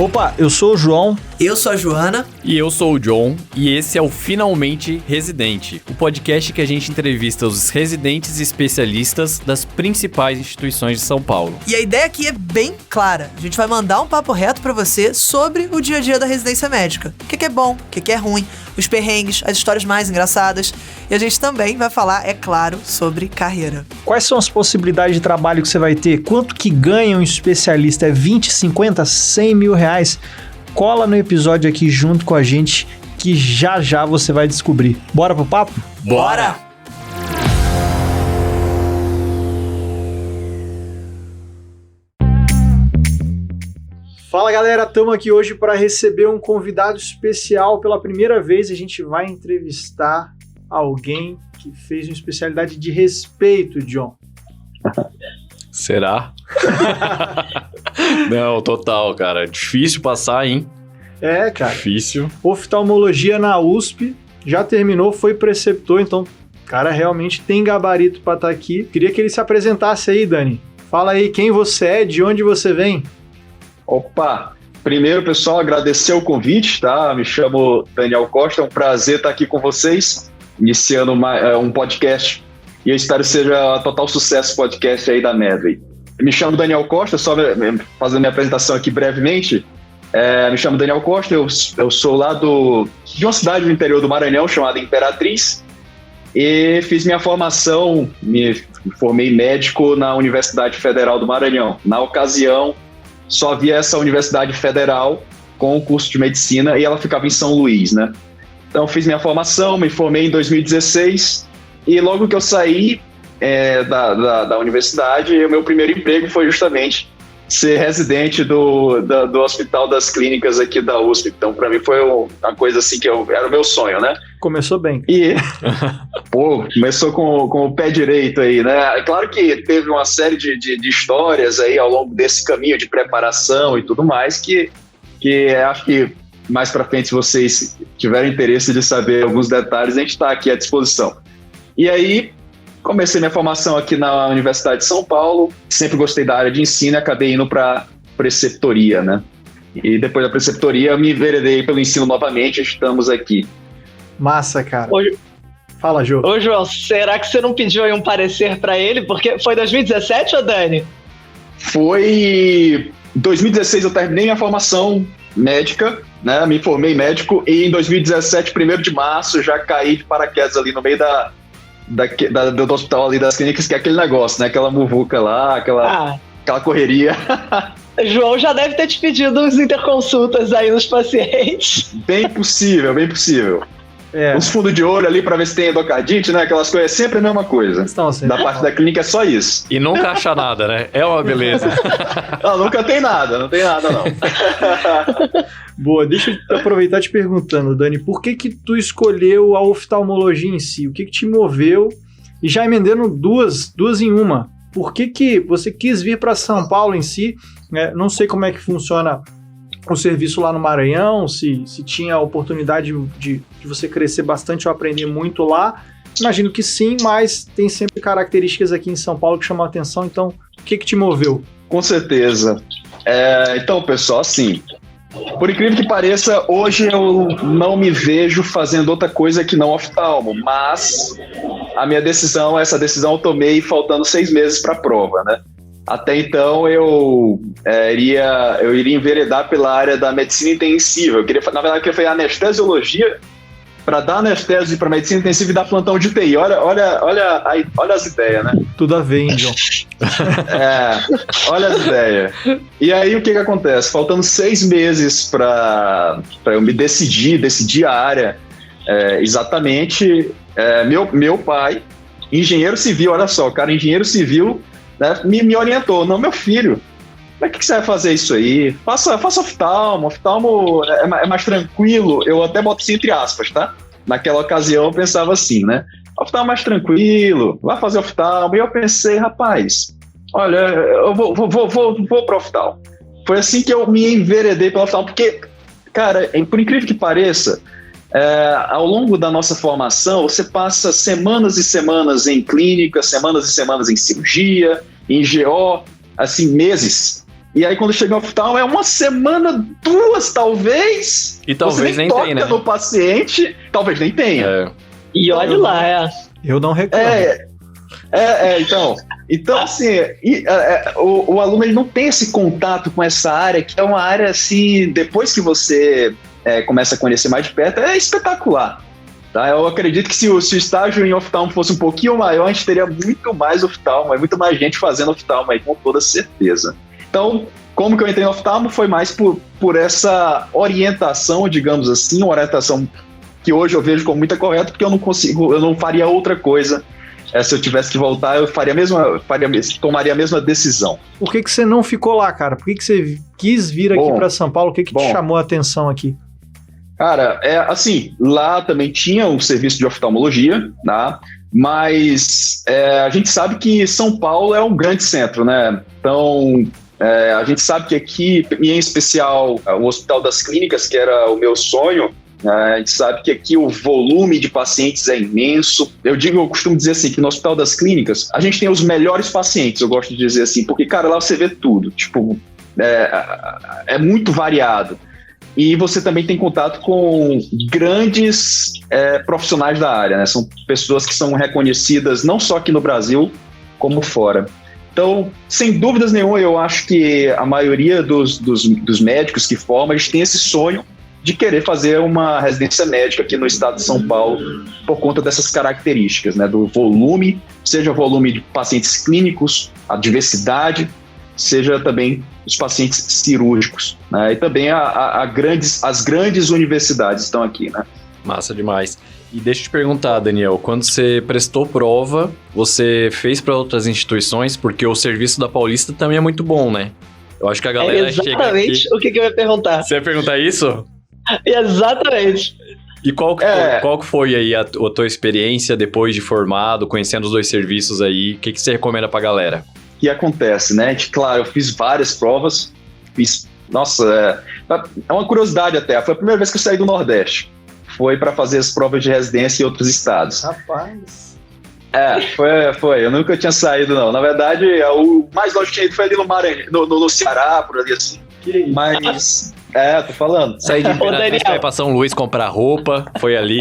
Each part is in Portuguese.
Opa, eu sou o João. Eu sou a Joana. E eu sou o John. E esse é o Finalmente Residente, o podcast que a gente entrevista os residentes e especialistas das principais instituições de São Paulo. E a ideia aqui é bem clara. A gente vai mandar um papo reto pra você sobre o dia a dia da residência médica. O que é bom, o que é ruim, os perrengues, as histórias mais engraçadas. E a gente também vai falar, é claro, sobre carreira. Quais são as possibilidades de trabalho que você vai ter? Quanto que ganha um especialista? É 20, 50, 100 mil reais? Cola no episódio aqui junto com a gente que já você vai descobrir. Bora pro papo? Bora! Fala galera, estamos aqui hoje para receber um convidado especial. Pela primeira vez a gente vai entrevistar alguém que fez uma especialidade de respeito, John. Será? Não, total, cara. Difícil passar, hein? É, cara. Difícil. Oftalmologia na USP, já terminou, foi preceptor, então o cara realmente tem gabarito para estar aqui. Queria que ele se apresentasse aí, Dani. Fala aí quem você é, de onde você vem. Opa! Primeiro, pessoal, agradecer o convite, tá? Me chamo Daniel Costa, é um prazer estar aqui com vocês, iniciando um podcast. E eu espero que seja total sucesso o podcast aí da Medway. Me chamo Daniel Costa, só fazendo minha apresentação aqui brevemente. Me chamo Daniel Costa, eu sou lá de uma cidade do interior do Maranhão chamada Imperatriz e fiz minha formação, me formei médico na Universidade Federal do Maranhão. Na ocasião, só havia essa Universidade Federal com o curso de medicina e ela ficava em São Luís, né? Então fiz minha formação, me formei em 2016 e logo que eu saí da universidade, o meu primeiro emprego foi justamente ser residente do Hospital das Clínicas aqui da USP. Então, para mim, foi uma coisa assim que era o meu sonho, né? Começou bem. E, começou com o pé direito aí, né? É claro que teve uma série de histórias aí ao longo desse caminho de preparação e tudo mais que acho que mais para frente, se vocês tiverem interesse de saber alguns detalhes, a gente está aqui à disposição. E aí, comecei minha formação aqui na Universidade de São Paulo, sempre gostei da área de ensino e acabei indo para preceptoria, né? E depois da preceptoria eu me enveredei pelo ensino novamente, estamos aqui. Massa, cara. Oi. Fala, Jô. Ô, João, será que você não pediu aí um parecer para ele? Porque foi 2017, ô Dani? Foi 2016 eu terminei minha formação médica, né? Me formei médico e em 2017, 1º de março, já caí de paraquedas ali no meio do hospital ali das clínicas, que é aquele negócio, né? Aquela muvuca lá, aquela correria. João já deve ter te pedido uns interconsultas aí nos pacientes. Bem possível, bem possível. É. Uns fundos de olho ali pra ver se tem endocardite, né? Aquelas coisas, sempre a mesma coisa. Da parte da clínica é só isso. E nunca acha nada, né? É uma beleza. Não, nunca tem nada, não tem nada não. Boa, deixa eu aproveitar te perguntando, Dani, por que tu escolheu a oftalmologia em si? O que te moveu? E já emendando duas em uma. Por que você quis vir para São Paulo em si? Não sei como é que funciona o serviço lá no Maranhão, se tinha a oportunidade de você crescer bastante ou aprender muito lá. Imagino que sim, mas tem sempre características aqui em São Paulo que chamam a atenção. Então, o que te moveu? Com certeza. Então, pessoal, assim, por incrível que pareça, hoje eu não me vejo fazendo outra coisa que não oftalmo, mas essa decisão eu tomei faltando 6 meses para a prova, né? Até então eu iria enveredar pela área da medicina intensiva. Na verdade, eu queria fazer anestesiologia para dar anestésio para medicina intensiva e dar plantão de UTI. Olha as ideias, né? Tudo a ver, hein, John? Olha as ideias. E aí o que acontece? Faltando 6 meses para eu me decidir a área exatamente, meu pai, engenheiro civil, olha só, o cara engenheiro civil, né, me orientou. Não, meu filho, para que você vai fazer isso aí? Faça oftalmo é mais tranquilo. Eu até boto isso entre aspas, tá? Naquela ocasião eu pensava assim, né? Oftalmo mais tranquilo, vai fazer oftalmo. E eu pensei, rapaz, olha, eu vou pro oftalmo. Foi assim que eu me enveredei pelo oftalmo, porque, cara, por incrível que pareça, ao longo da nossa formação, você passa semanas e semanas em clínica, semanas e semanas em cirurgia, em GO, assim, meses. E aí quando chega no oftalmo é uma semana, 2 talvez. E talvez você nem toca tenha, né? no paciente, talvez nem tenha. E olha lá, Eu não reclamo. Então assim, o aluno ele não tem esse contato com essa área, que é uma área assim, depois que você começa a conhecer mais de perto, é espetacular. Tá? Eu acredito que se o estágio em oftalmo fosse um pouquinho maior, a gente teria muito mais oftalmo, muito mais gente fazendo oftalmo aí, com toda certeza. Então, como que eu entrei no oftalmo? Foi mais por essa orientação, digamos assim, uma orientação que hoje eu vejo como muito correta, porque eu não faria outra coisa. Se eu tivesse que voltar, eu tomaria a mesma decisão. Por que você não ficou lá, cara? Por que você quis vir aqui para São Paulo? O que te chamou a atenção aqui? Cara, assim, lá também tinha um serviço de oftalmologia, né? Mas a gente sabe que São Paulo é um grande centro, né? Então, a gente sabe que aqui, e em especial o Hospital das Clínicas, que era o meu sonho, a gente sabe que aqui o volume de pacientes é imenso. Eu costumo dizer assim, que no Hospital das Clínicas, a gente tem os melhores pacientes, eu gosto de dizer assim, porque, cara, lá você vê tudo, tipo, é muito variado. E você também tem contato com grandes profissionais da área, né? São pessoas que são reconhecidas não só aqui no Brasil, como fora. Então, sem dúvidas nenhuma, eu acho que a maioria dos médicos que formam, eles têm esse sonho de querer fazer uma residência médica aqui no estado de São Paulo, por conta dessas características, né? Do volume, seja o volume de pacientes clínicos, a diversidade, seja também os pacientes cirúrgicos, né? E também as grandes universidades estão aqui, né? Massa demais. E deixa eu te perguntar, Daniel, quando você prestou prova, você fez para outras instituições? Porque o serviço da Paulista também é muito bom, né? Eu acho que a galera chega aqui... Exatamente o que eu ia perguntar. Você ia perguntar isso? Exatamente. E qual que foi aí a tua experiência depois de formado, conhecendo os dois serviços aí? O que você recomenda pra galera? O que acontece, né? Claro, eu fiz várias provas, nossa, é uma curiosidade até, foi a primeira vez que eu saí do Nordeste, foi para fazer as provas de residência em outros estados. Rapaz... Foi. Eu nunca tinha saído, não. Na verdade, o mais longe que tinha ido foi ali no Maranhão, no Ceará, por ali assim. Mas... tô falando. Saí de Imperatriz pra ir pra São Luís comprar roupa, foi ali.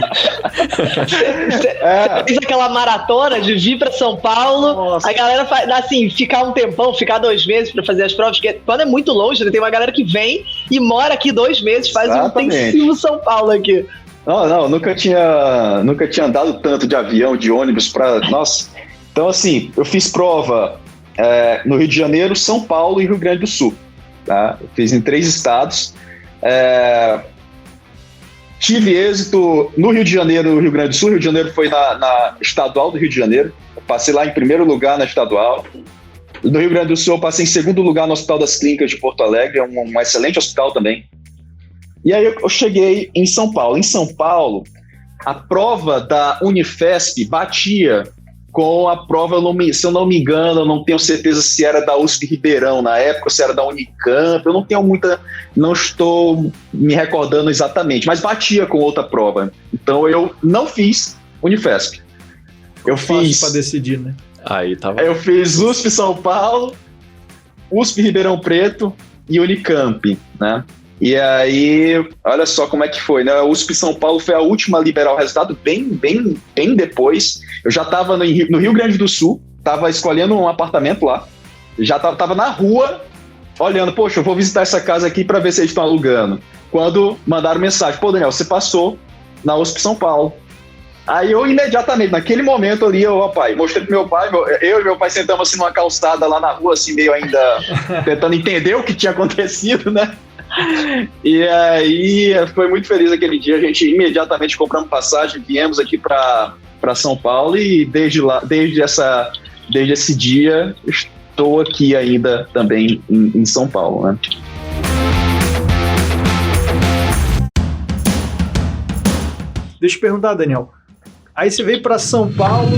Você fez aquela maratona de vir pra São Paulo, nossa. A galera faz, assim, ficar um tempão, ficar 2 meses pra fazer as provas, porque quando é muito longe, tem uma galera que vem e mora aqui 2 meses, faz um intensivo São Paulo aqui. Não, nunca tinha andado tanto de avião, de ônibus pra... Nossa. Então, assim, eu fiz prova no Rio de Janeiro, São Paulo e Rio Grande do Sul. Tá? Eu fiz em 3 estados. Tive êxito no Rio de Janeiro e no Rio Grande do Sul. Rio de Janeiro foi na estadual do Rio de Janeiro. Eu passei lá em primeiro lugar na estadual. No Rio Grande do Sul, eu passei em segundo lugar no Hospital das Clínicas de Porto Alegre. É um excelente hospital também. E aí eu cheguei em São Paulo. Em São Paulo, a prova da Unifesp batia com a prova, se eu não me engano, eu não tenho certeza se era da USP Ribeirão na época, se era da Unicamp, não estou me recordando exatamente, mas batia com outra prova. Então eu não fiz Unifesp. Eu fiz para decidir, né? Aí tava. Eu fiz USP São Paulo, USP Ribeirão Preto e Unicamp, né? E aí, olha só como é que foi, né? A USP São Paulo foi a última a liberar o resultado, bem depois. Eu já estava no Rio Grande do Sul, estava escolhendo um apartamento lá, já estava na rua, olhando, poxa, eu vou visitar essa casa aqui para ver se eles estão alugando. Quando mandaram mensagem, pô, Daniel, você passou na USP São Paulo. Aí eu imediatamente, naquele momento ali, mostrei pro meu pai, eu e meu pai sentamos assim numa calçada lá na rua, assim, meio ainda tentando entender o que tinha acontecido, né? E aí foi muito feliz aquele dia, a gente imediatamente compramos passagem, viemos aqui para São Paulo e desde esse dia estou aqui ainda também em São Paulo, né? Deixa eu perguntar, Daniel, aí você veio para São Paulo,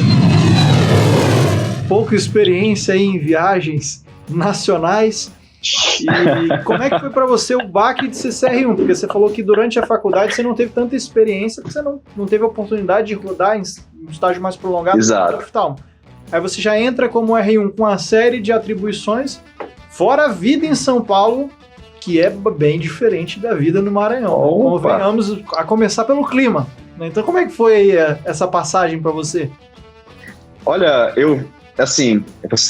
pouca experiência aí em viagens nacionais. E como é que foi para você o baque de ser CR1? Porque você falou que durante a faculdade você não teve tanta experiência, porque você não teve a oportunidade de rodar em um estágio mais prolongado. Exato. Aí você já entra como R1 com uma série de atribuições, Fora a vida em São Paulo, que é bem diferente da vida no Maranhão. Convenhamos, a começar pelo clima. Né? Então, como é que foi aí essa passagem para você? Olha, você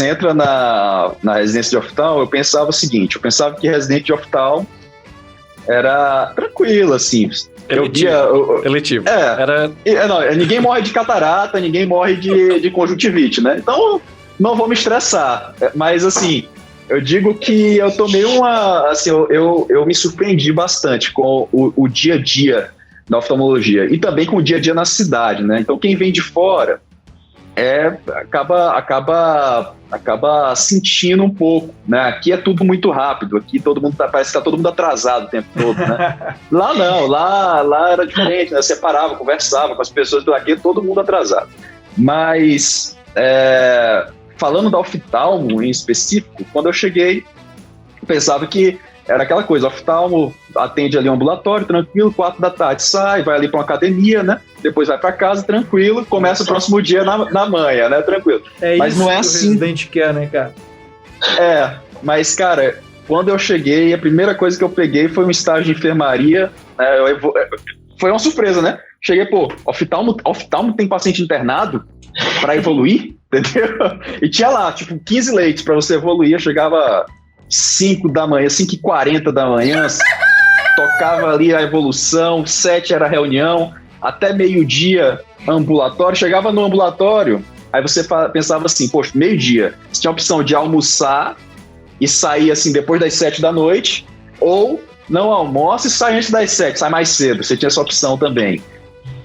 entra na residência de oftalmo, eu pensava o seguinte, eu pensava que residente de oftalmo era tranquilo, assim. Eletivo. Ninguém morre de catarata, ninguém morre de conjuntivite, né? Então, não vou me estressar. Mas, assim, eu digo que eu tomei eu me surpreendi bastante com o dia a dia da oftalmologia e também com o dia a dia na cidade, né? Então, quem vem de fora acaba sentindo um pouco, né? Aqui é tudo muito rápido, aqui parece que tá todo mundo atrasado o tempo todo, né? Lá não, lá era diferente, né? Você parava, conversava com as pessoas do aqui, todo mundo atrasado. Mas, falando da oftalmo em específico, quando eu cheguei, eu pensava que era aquela coisa, oftalmo atende ali um ambulatório, tranquilo, 4 da tarde sai, vai ali para uma academia, né? Depois vai para casa, tranquilo, começa o próximo dia na manhã, né? Tranquilo. Mas não é assim. O residente quer, né, cara? Mas, cara, quando eu cheguei, a primeira coisa que eu peguei foi um estágio de enfermaria, né? Foi uma surpresa, né? Cheguei, oftalmo tem paciente internado para evoluir, entendeu? E tinha lá, 15 leitos para você evoluir, eu chegava 5 da manhã, 5h40 da manhã, tocava ali a evolução, 7 era reunião, até meio-dia ambulatório, chegava no ambulatório, aí você pensava assim, poxa, meio-dia, você tinha a opção de almoçar e sair assim depois das 7 da noite, ou não almoça e sai antes das 7, sai mais cedo, você tinha essa opção também.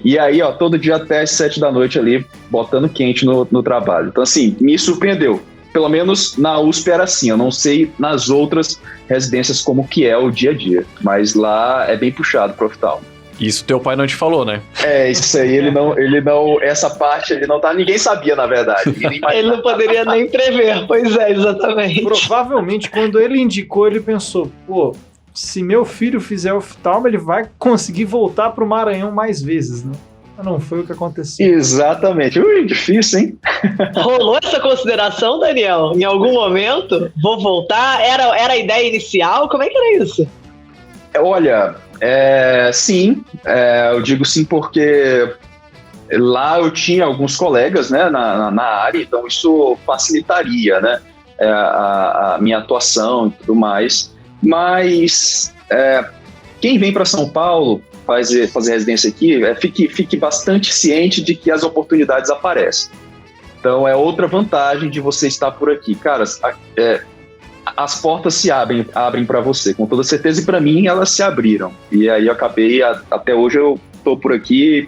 E aí, todo dia até as 7 da noite ali, botando quente no trabalho. Então, assim, me surpreendeu. Pelo menos na USP era assim, eu não sei nas outras residências como que é o dia a dia, mas lá é bem puxado pro oftalmo. Isso teu pai não te falou, né? Isso aí, ele não, essa parte ele não tá, ninguém sabia na verdade. Ele não poderia nem prever, pois é, exatamente. Provavelmente quando ele indicou, ele pensou, se meu filho fizer oftalmo, ele vai conseguir voltar pro Maranhão mais vezes, né? Não foi o que aconteceu. Exatamente. Difícil, hein? Rolou essa consideração, Daniel? Em algum momento? Vou voltar? Era a ideia inicial? Como é que era isso? Olha, sim. Eu digo sim porque lá eu tinha alguns colegas, né, na área, então isso facilitaria, né, a minha atuação e tudo mais. Mas quem vem para São Paulo fazer residência aqui, fique bastante ciente de que as oportunidades aparecem. Então, é outra vantagem de você estar por aqui. Cara, as portas se abrem para você, com toda certeza, e para mim elas se abriram. E aí eu acabei, até hoje eu estou por aqui e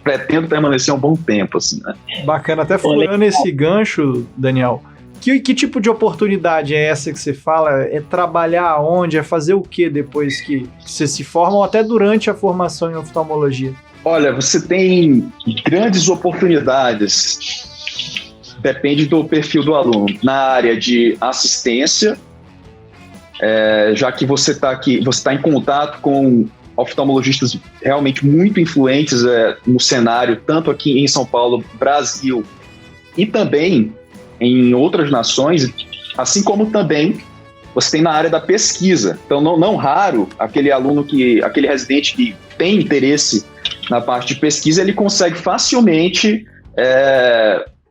pretendo permanecer um bom tempo, assim, né? Bacana, até furando esse gancho, Daniel, que tipo de oportunidade é essa que você fala? É trabalhar onde? É fazer o que depois que você se forma ou até durante a formação em oftalmologia? Olha, você tem grandes oportunidades, depende do perfil do aluno, na área de assistência, já que você está aqui, você está em contato com oftalmologistas realmente muito influentes no cenário, tanto aqui em São Paulo, Brasil, e também em outras nações, assim como também você tem na área da pesquisa. Então, não raro, aquele residente que tem interesse na parte de pesquisa, ele consegue facilmente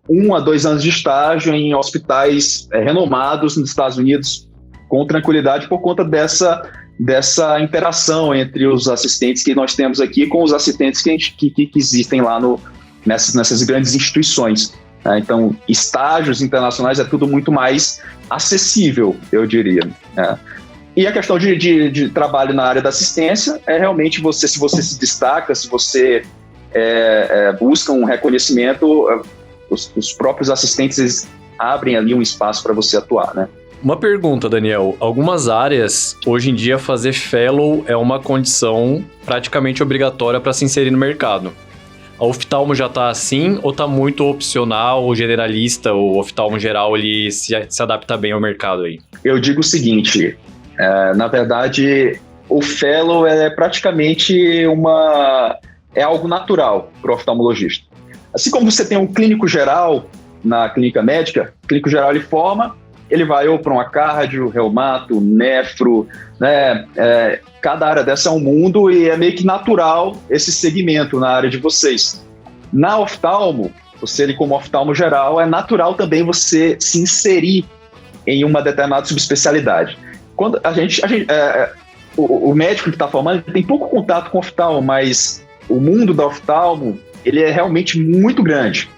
1 a 2 anos de estágio em hospitais renomados nos Estados Unidos, com tranquilidade, por conta dessa interação entre os assistentes que nós temos aqui com os assistentes que existem lá nessas grandes instituições. Então, estágios internacionais é tudo muito mais acessível, eu diria. E a questão de trabalho na área da assistência é realmente se você se destaca, se você busca um reconhecimento, os próprios assistentes eles abrem ali um espaço para você atuar, né? Uma pergunta, Daniel. Algumas áreas, hoje em dia, fazer fellow é uma condição praticamente obrigatória para se inserir no mercado. A oftalmo já está assim ou está muito opcional, ou generalista, o oftalmo geral ele se adapta bem ao mercado aí? Eu digo o seguinte, na verdade, o fellow é praticamente algo natural para o oftalmologista. Assim como você tem um clínico geral na clínica médica, o clínico geral ele forma, ele vai ou para uma cardio, reumato, nefro, né? Cada área dessa é um mundo e é meio que natural esse segmento na área de vocês. Na oftalmo, você como oftalmo geral, é natural também você se inserir em uma determinada subespecialidade. Quando o médico que está formando tem pouco contato com oftalmo, mas o mundo da oftalmo, ele é realmente muito grande.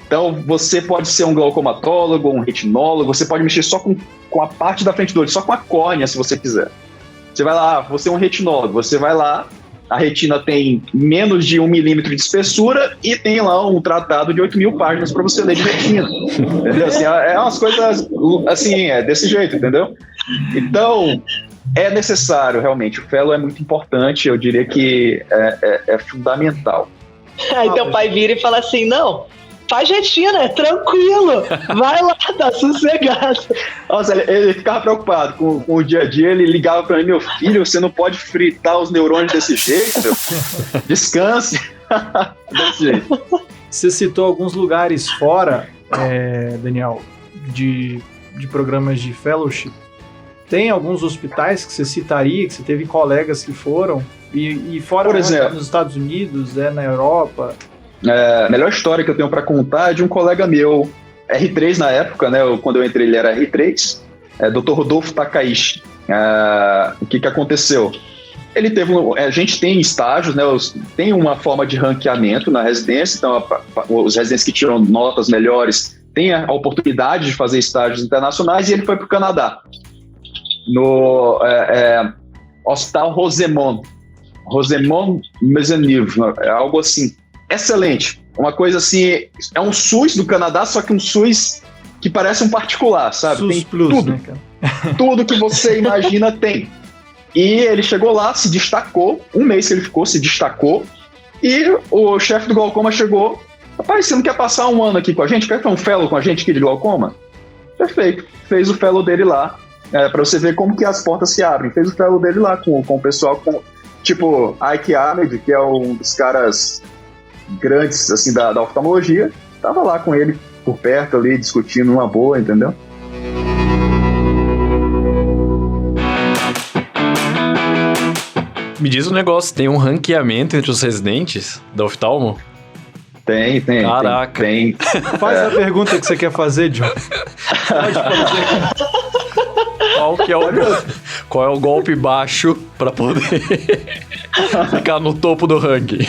Então, você pode ser um glaucomatólogo, um retinólogo, você pode mexer só com a parte da frente do olho, só com a córnea, se você quiser. Você vai lá, você é um retinólogo, você vai lá, a retina tem menos de 1 milímetro de espessura e tem lá um tratado de 8.000 páginas para você ler de retina. Entendeu? Assim, é umas coisas, assim, é desse jeito, entendeu? Então, é necessário, realmente. O fellow é muito importante, eu diria que é fundamental. Aí teu pai vira e fala assim, não, faz retina, é tranquilo, vai lá, tá sossegado. Nossa, ele ficava preocupado com o dia a dia, ele ligava pra mim, meu filho, você não pode fritar os neurônios desse jeito, meu. Descanse. Desse jeito. Você citou alguns lugares fora, Daniel, de programas de fellowship. Tem alguns hospitais que você citaria, que você teve colegas que foram, e fora, por exemplo, nos Estados Unidos, na Europa? A melhor história que eu tenho para contar é de um colega meu, R3 na época, né? Quando eu entrei ele era R3, Dr. Rodolfo Takaishi. O que aconteceu? Ele teve a gente tem estágios, né? Tem uma forma de ranqueamento na residência, então os residentes que tiram notas melhores têm a oportunidade de fazer estágios internacionais, e ele foi para o Canadá, no Hospital Rosemont Maisonneuve, algo assim. Excelente. Uma coisa assim, é um SUS do Canadá, só que um SUS que parece um particular, sabe? SUS tem Plus, tudo, né, cara? Tudo que você imagina tem. E ele chegou lá, se destacou, um mês que ele ficou, se destacou, e o chefe do glaucoma chegou, rapaz, você não quer passar um ano aqui com a gente? Quer fazer um fellow com a gente aqui de glaucoma? Perfeito. Fez o fellow dele lá, para você ver como que as portas se abrem. Fez o fellow dele lá com o pessoal, tipo Ike Ahmed, que é um dos caras grandes assim da oftalmologia, tava lá com ele por perto ali, discutindo uma boa, entendeu? Me diz um negócio, tem um ranqueamento entre os residentes da oftalmo? Tem. Caraca. Tem. Faz a pergunta que você quer fazer, John. Pode fazer. Qual é o golpe baixo pra poder ficar no topo do ranking?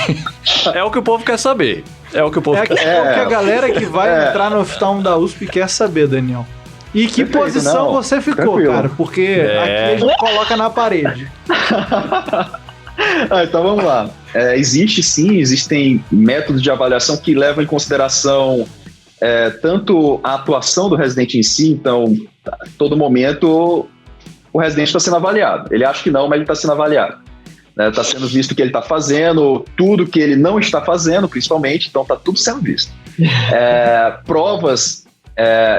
É o que o povo quer saber. É o que a galera que vai entrar no oftalmo da USP quer saber, Daniel. E que Perfeito, posição você ficou, tranquilo. cara? Porque aqui a gente coloca na parede. Então vamos lá. Existem métodos de avaliação que levam em consideração tanto a atuação do residente em si, então, a todo momento, o residente está sendo avaliado. Ele acha que não, mas ele está sendo avaliado. Está sendo visto o que ele está fazendo, tudo que ele não está fazendo, principalmente, então está tudo sendo visto. Provas,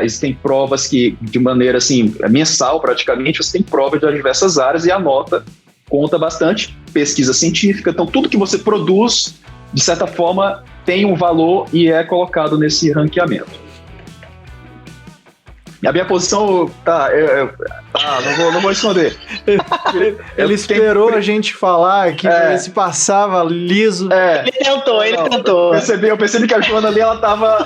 existem provas que, de maneira assim, mensal praticamente, você tem provas de diversas áreas e a nota conta bastante. Pesquisa científica, então tudo que você produz, de certa forma, tem um valor e é colocado nesse ranqueamento. A minha posição, não vou esconder. Ele esperou a gente falar que se passava liso. Ele tentou. Eu percebi que a Joana ali, ela tava...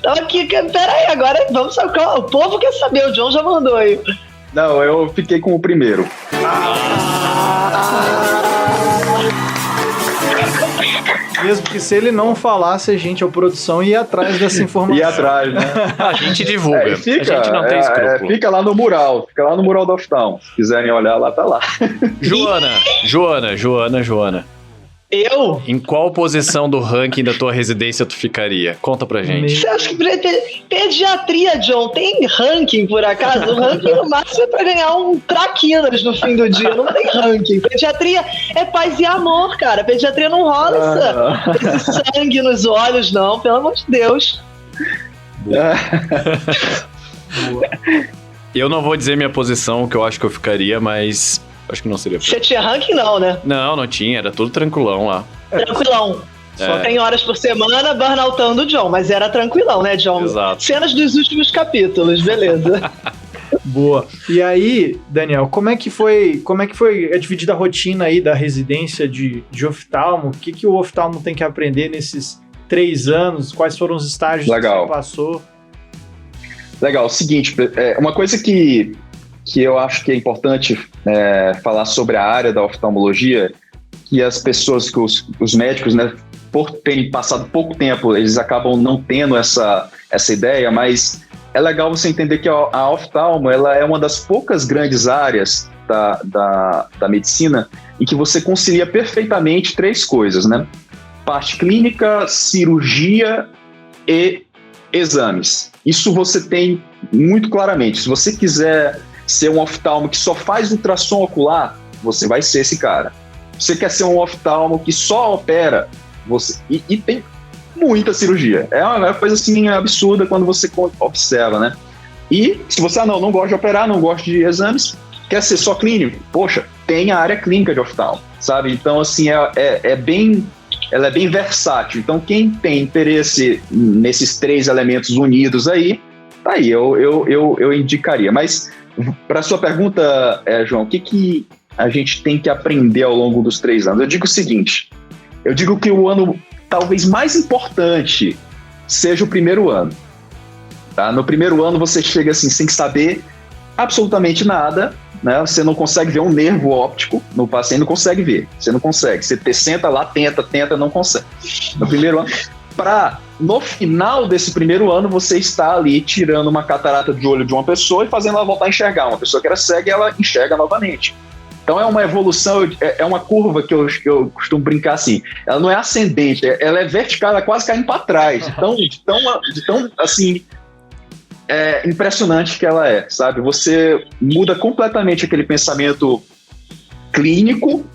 Tava aqui, peraí, agora vamos saber. O povo quer saber, o John já mandou aí. Não, eu fiquei com o primeiro. Mesmo que se ele não falasse, a gente, a produção, ia atrás dessa informação. Ia atrás, né? A gente divulga. A gente não tem escrúpulo. Fica lá no mural do oftalmo. Se quiserem olhar, lá tá lá. Joana. Eu? Em qual posição do ranking da tua residência tu ficaria? Conta pra gente. Você acha que pediatria, John, tem ranking por acaso? O ranking no máximo é pra ganhar um traquinas no fim do dia, não tem ranking. Pediatria é paz e amor, cara. Pediatria não rola esse sangue nos olhos, não, pelo amor de Deus. Eu não vou dizer minha posição, que eu acho que eu ficaria, mas... acho que não seria. Você tinha ranking, não, né? Não tinha, era tudo tranquilão lá. Tranquilão. Só tem horas por semana burnoutando o John, mas era tranquilão, né, John? Exato. Cenas dos últimos capítulos, beleza. Boa. E aí, Daniel, como é que foi a dividida a rotina aí da residência de oftalmo? O que o oftalmo tem que aprender nesses 3 anos? Quais foram os estágios que você passou? Legal, seguinte, uma coisa que eu acho que é importante falar sobre a área da oftalmologia, que as pessoas, que os médicos, né, por terem passado pouco tempo, eles acabam não tendo essa ideia, mas é legal você entender que a oftalmo, ela é uma das poucas grandes áreas da medicina em que você concilia perfeitamente 3 coisas, né? Parte clínica, cirurgia e exames. Isso você tem muito claramente. Se você quiser ser um oftalmo que só faz ultrassom ocular, você vai ser esse cara. Você quer ser um oftalmo que só opera, e tem muita cirurgia. É uma coisa assim absurda quando você observa, né? E se você não gosta de operar, não gosta de exames, quer ser só clínico, poxa, tem a área clínica de oftalmo, sabe? Então, assim, ela é bem versátil. Então, quem tem interesse nesses 3 elementos unidos aí, tá aí, eu indicaria. Mas, para sua pergunta, João, o que a gente tem que aprender ao longo dos 3 anos? Eu digo o seguinte, eu digo que o ano talvez mais importante seja o primeiro ano. Tá? No primeiro ano você chega assim sem saber absolutamente nada, né? Você não consegue ver um nervo óptico no paciente, não consegue ver. Você não consegue. Você senta lá, tenta, não consegue. No primeiro ano. No final desse primeiro ano, você está ali tirando uma catarata de olho de uma pessoa e fazendo ela voltar a enxergar. Uma pessoa que era cega, ela enxerga novamente. Então é uma evolução, é uma curva que eu costumo brincar assim. Ela não é ascendente, ela é vertical, ela é quase caindo para trás. De tão assim, impressionante que ela é, sabe? Você muda completamente aquele pensamento clínico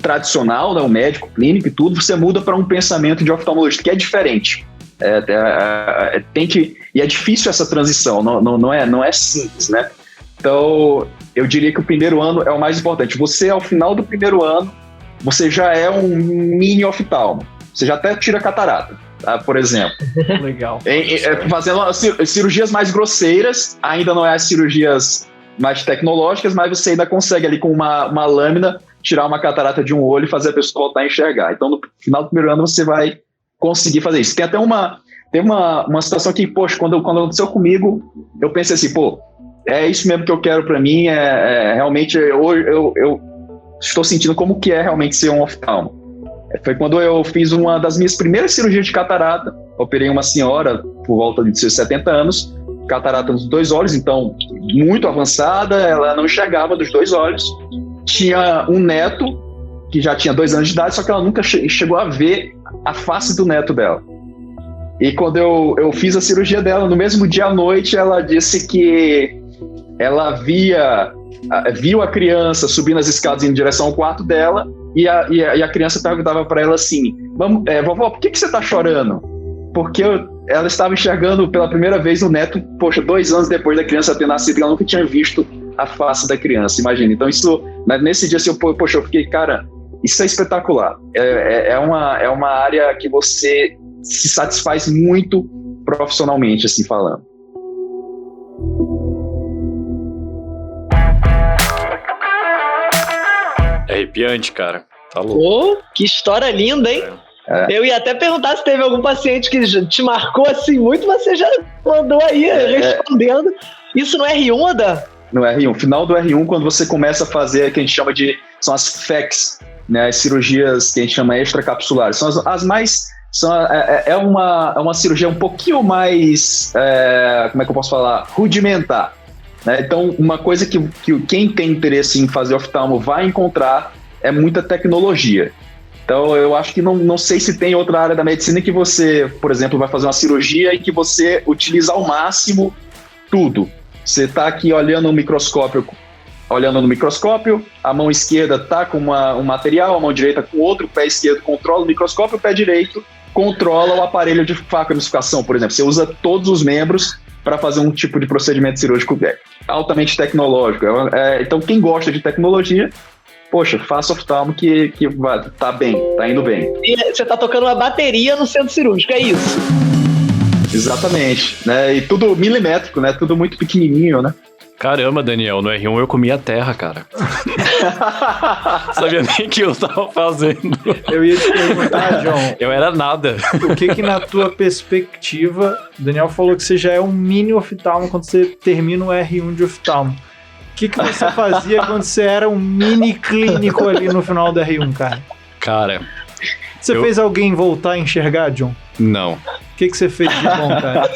tradicional, né? O médico clínico e tudo, você muda para um pensamento de oftalmologista que é diferente. E é difícil essa transição, não é simples, né? Então, eu diria que o primeiro ano é o mais importante. Você, ao final do primeiro ano, você já é um mini oftalmo. Você já até tira catarata, tá? Por exemplo. Legal. Fazendo cirurgias mais grosseiras, ainda não é as cirurgias mais tecnológicas, mas você ainda consegue ali com uma lâmina tirar uma catarata de um olho e fazer a pessoa voltar a enxergar. Então, no final do primeiro ano, você vai conseguir fazer isso. Tem até uma situação que, poxa, quando aconteceu comigo, eu pensei assim, é isso mesmo que eu quero para mim, realmente eu estou sentindo como que é realmente ser um oftalmo. Foi quando eu fiz uma das minhas primeiras cirurgias de catarata, operei uma senhora por volta de seus 70 anos, catarata nos 2 olhos, então muito avançada, ela não enxergava dos 2 olhos, tinha um neto que já tinha 2 anos de idade, só que ela nunca chegou a ver a face do neto dela. E quando eu fiz a cirurgia dela, no mesmo dia à noite, ela disse que ela viu a criança subindo as escadas em direção ao quarto dela e a criança perguntava para ela assim, vovó, por que você tá chorando? Porque ela estava enxergando pela primeira vez o neto, 2 anos depois da criança ter nascido, ela nunca tinha visto a face da criança, imagina. Então isso, nesse dia assim, eu fiquei, cara, isso é espetacular. É uma área que você se satisfaz muito profissionalmente, assim falando. É arrepiante, cara. Tá louco. Que história linda, hein? Eu ia até perguntar se teve algum paciente que te marcou assim muito, mas você já mandou aí respondendo. Isso no R1, Adam? No R1. Final do R1, quando você começa a fazer o que a gente chama são as FECs, né? As cirurgias que a gente chama extracapsulares. São as mais... É uma cirurgia um pouquinho mais... como é que eu posso falar? Rudimentar. Né? Então, uma coisa que quem tem interesse em fazer oftalmo vai encontrar é muita tecnologia. Então, eu acho que não sei se tem outra área da medicina que você, por exemplo, vai fazer uma cirurgia e que você utiliza ao máximo tudo. Você está aqui olhando no microscópio, a mão esquerda está com um material, a mão direita com outro, o pé esquerdo controla o microscópio, o pé direito controla o aparelho de facamificação, por exemplo. Você usa todos os membros para fazer um tipo de procedimento cirúrgico altamente tecnológico. Então, quem gosta de tecnologia poxa, faça oftalmo que tá bem, tá indo bem. E você tá tocando uma bateria no centro cirúrgico, é isso? Exatamente, né? E tudo milimétrico, né? Tudo muito pequenininho, né? Caramba, Daniel, no R1 eu comia terra, cara. Sabia nem o que eu tava fazendo. Eu ia te perguntar, John, Eu era nada. o que na tua perspectiva, o Daniel falou que você já é um mini oftalmo quando você termina o R1 de oftalmo. O que você fazia quando você era um mini clínico ali no final do R1, cara? Cara, Você fez alguém voltar a enxergar, John? não, O que você fez de bom, cara?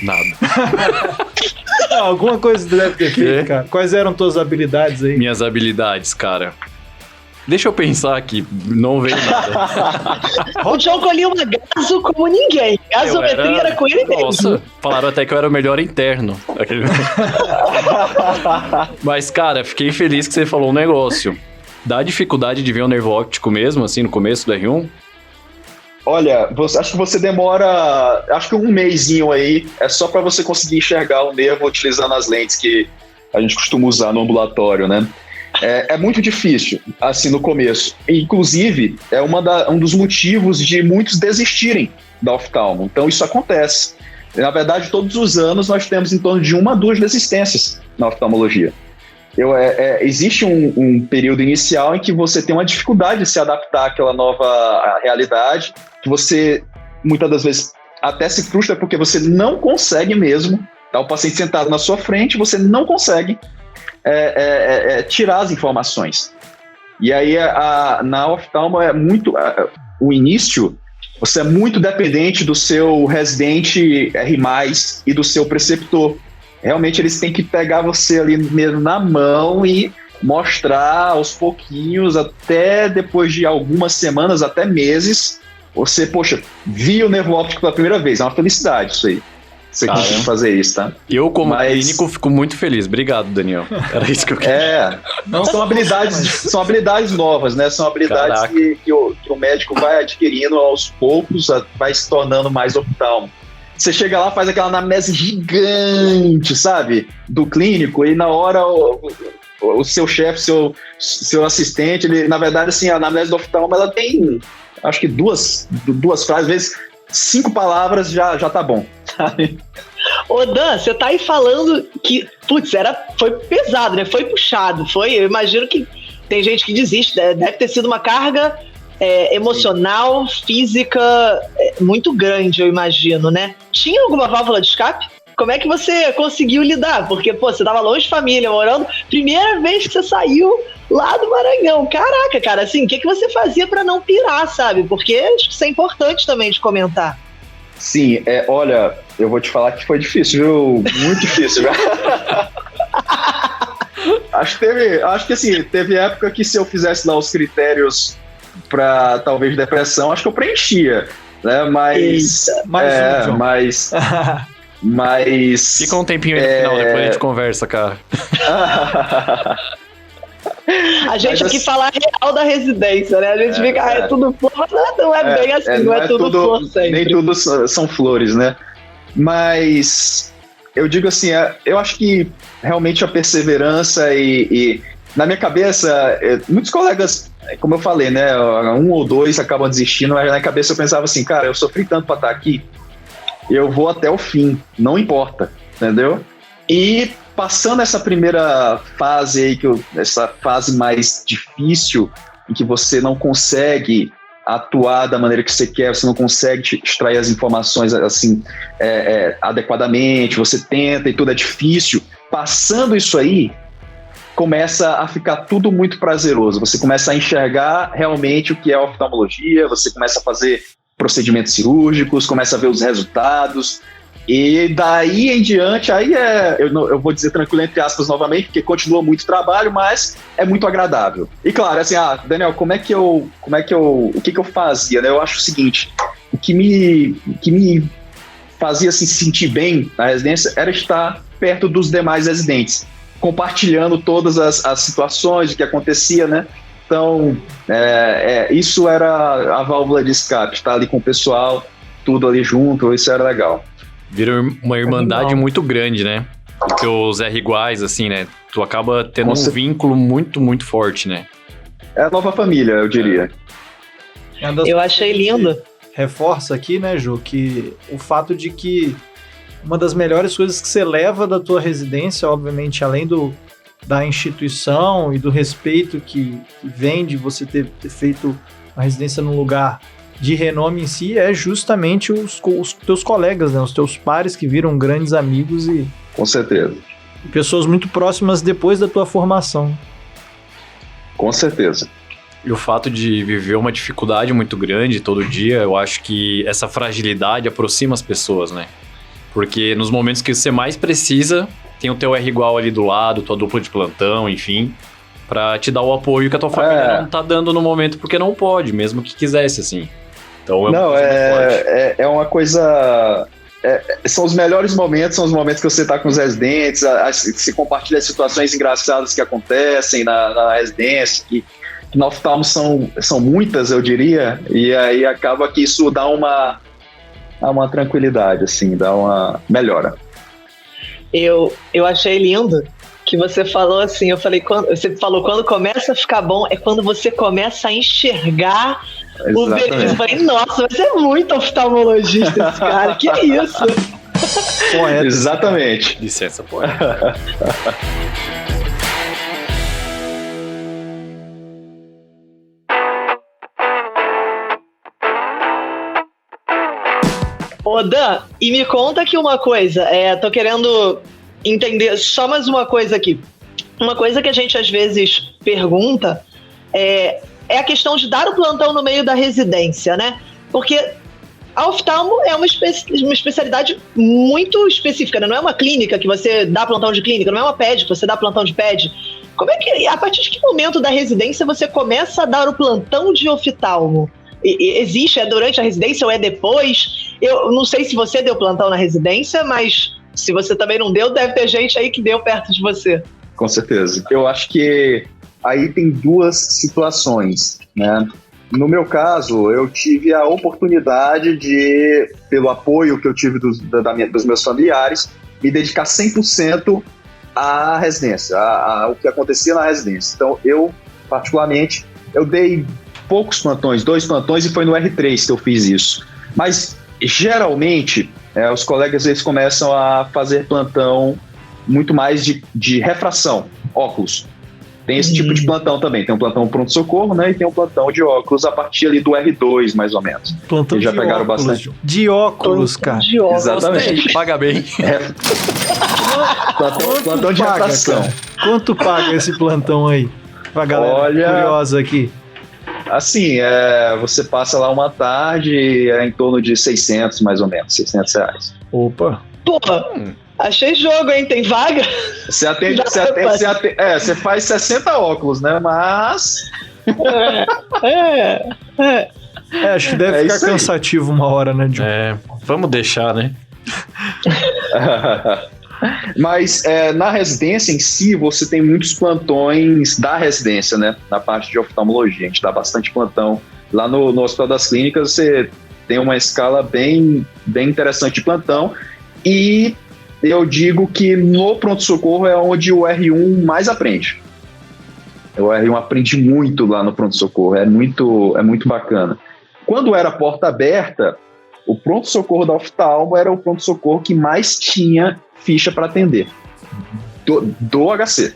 nada. Não, alguma coisa você deve ter feito, cara. Quais eram tuas habilidades aí? Minhas habilidades, cara. Deixa eu pensar aqui, não veio nada. O John colhia uma gaso como ninguém. Gasometria era com ele mesmo. Nossa, falaram até que eu era o melhor interno. Mas, cara, fiquei feliz que você falou um negócio. Dá dificuldade de ver o nervo óptico mesmo, assim, no começo do R1? Olha, acho que você demora, acho que um mesinho aí, é só para você conseguir enxergar o nervo utilizando as lentes que a gente costuma usar no ambulatório, né? É muito difícil, assim, no começo. Inclusive, é um dos motivos de muitos desistirem da oftalmo. Então, isso acontece. Na verdade, todos os anos nós temos em torno de 1 a 2 desistências na oftalmologia. Existe um período inicial em que você tem uma dificuldade de se adaptar àquela nova realidade, que você, muitas das vezes, até se frustra porque você não consegue mesmo, tá o paciente sentado na sua frente, você não consegue tirar as informações. E aí, na oftalmo, o início, você é muito dependente do seu residente R+, e do seu preceptor. Realmente eles têm que pegar você ali mesmo na mão e mostrar aos pouquinhos, até depois de algumas semanas, até meses, você, poxa, viu o nervo óptico pela primeira vez. É uma felicidade isso aí. Você consegue fazer isso, tá? Eu, como clínico, fico muito feliz. Obrigado, Daniel. Era isso que eu queria. Não, são habilidades novas, né? São habilidades que o médico vai adquirindo aos poucos, vai se tornando mais oftalmo. Você chega lá, faz aquela anamnese gigante, sabe? Do clínico, e na hora o seu chefe, seu assistente, ele, na verdade, assim, a anamnese do oftalmo, ela tem, acho que duas frases, às vezes 5 palavras já tá bom, sabe? Ô Dan, você tá aí falando que, putz, foi pesado, né? Foi puxado, eu imagino que tem gente que desiste, deve ter sido uma carga emocional, física, muito grande, eu imagino, né? Tinha alguma válvula de escape? Como é que você conseguiu lidar? Porque, você tava longe de família, morando, primeira vez que você saiu lá do Maranhão. Caraca, cara, assim, o que você fazia pra não pirar, sabe? Porque acho que isso é importante também de comentar. Sim, olha, eu vou te falar que foi difícil, viu? Muito difícil, viu? Acho que assim, teve época que se eu fizesse lá os critérios para talvez depressão, acho que eu preenchia, né? Mas Fica um tempinho aí no final, depois a gente conversa, cara. A gente aqui fala a real da residência, né? A gente fica, é tudo flor, mas não é bem assim, não é tudo flor sempre. Nem tudo são flores, né? Mas eu digo assim, eu acho que realmente a perseverança e na minha cabeça, muitos colegas, como eu falei, né, 1 ou 2 acabam desistindo, mas na minha cabeça eu pensava assim, cara, eu sofri tanto pra estar aqui, eu vou até o fim, não importa, entendeu? E passando essa primeira fase aí, essa fase mais difícil, em que você não consegue atuar da maneira que você quer, você não consegue extrair as informações assim adequadamente, você tenta e tudo é difícil, passando isso aí, começa a ficar tudo muito prazeroso. Você começa a enxergar realmente o que é oftalmologia, você começa a fazer procedimentos cirúrgicos, começa a ver os resultados, e daí em diante, aí eu vou dizer tranquilo entre aspas novamente, porque continua muito trabalho, mas é muito agradável. E claro, assim, Daniel, o que eu fazia, né? Eu acho o seguinte, o que me fazia assim, se sentir bem na residência era estar perto dos demais residentes, compartilhando todas as situações, o que acontecia, né? Então, isso era a válvula de escape, estar ali com o pessoal, tudo ali junto, isso era legal. Vira uma irmandade muito grande, né? teus R iguais, assim, né? Tu acaba tendo um vínculo muito, muito forte, né? É a nova família, eu diria. Eu achei lindo. Reforça aqui, né, Ju, que o fato de que uma das melhores coisas que você leva da tua residência, obviamente, além da instituição e do respeito que vem de você ter feito a residência num lugar de renome em si, é justamente os teus colegas, né, os teus pares que viram grandes amigos e Com certeza. pessoas muito próximas depois da tua formação. Com certeza. E o fato de viver uma dificuldade muito grande todo dia, eu acho que essa fragilidade aproxima as pessoas, né? Porque nos momentos que você mais precisa, tem o teu R igual ali do lado, tua dupla de plantão, enfim, pra te dar o apoio que a tua família não tá dando no momento, porque não pode, mesmo que quisesse, assim. Então é uma coisa... são os melhores momentos, são os momentos que você tá com os residentes, você compartilha as situações engraçadas que acontecem na residência, que na oftalmo são muitas, eu diria, e aí acaba que isso dá uma tranquilidade, assim, dá uma melhora. Eu achei lindo que você falou assim, você falou, quando começa a ficar bom, é quando você começa a enxergar o benefício. Eu falei, nossa, vai ser muito oftalmologista esse cara, que isso? Poeta. Exatamente. Licença, poeta. Ô Dan, e me conta aqui uma coisa, tô querendo entender só mais uma coisa aqui. Uma coisa que a gente às vezes pergunta é a questão de dar o plantão no meio da residência, né? Porque a oftalmo é uma especialidade muito específica, né? Não é uma clínica que você dá plantão de clínica, não é uma PED que você dá plantão de PED. Como é que, a partir de que momento da residência você começa a dar o plantão de oftalmo? Existe? É durante a residência ou é depois? Eu não sei se você deu plantão na residência, mas se você também não deu, deve ter gente aí que deu perto de você. Com certeza. Eu acho que aí tem duas situações, né? No meu caso, eu tive a oportunidade de, pelo apoio que eu tive dos meus familiares, me dedicar 100% à residência, ao que acontecia na residência. Então, eu, particularmente, eu dei poucos plantões, 2 plantões, e foi no R3 que eu fiz isso. Mas, geralmente, os colegas eles começam a fazer plantão muito mais de refração, óculos. Tem esse tipo de plantão também. Tem um plantão pronto-socorro, né? E tem um plantão de óculos a partir ali do R2, mais ou menos. Plantão já de pegaram óculos. Bastante. De óculos, cara. De óculos. Exatamente. Paga bem. Plantão de refração. Quanto paga esse plantão aí? Pra galera curiosa aqui. Assim, você passa lá uma tarde, em torno de 600, mais ou menos, R$600. Opa. Pô, achei jogo, hein? Tem vaga? Você faz 60 óculos, né? Mas... acho que deve ficar cansativo uma hora, né, John? Vamos deixar, né? Mas na residência em si, você tem muitos plantões da residência, né? Na parte de oftalmologia, a gente dá bastante plantão. Lá no Hospital das Clínicas, você tem uma escala bem interessante de plantão. E eu digo que no pronto-socorro é onde o R1 mais aprende. O R1 aprende muito lá no pronto-socorro, é muito bacana. Quando era porta aberta, o pronto-socorro da oftalmo era o pronto-socorro que mais tinha ficha para atender. Do HC.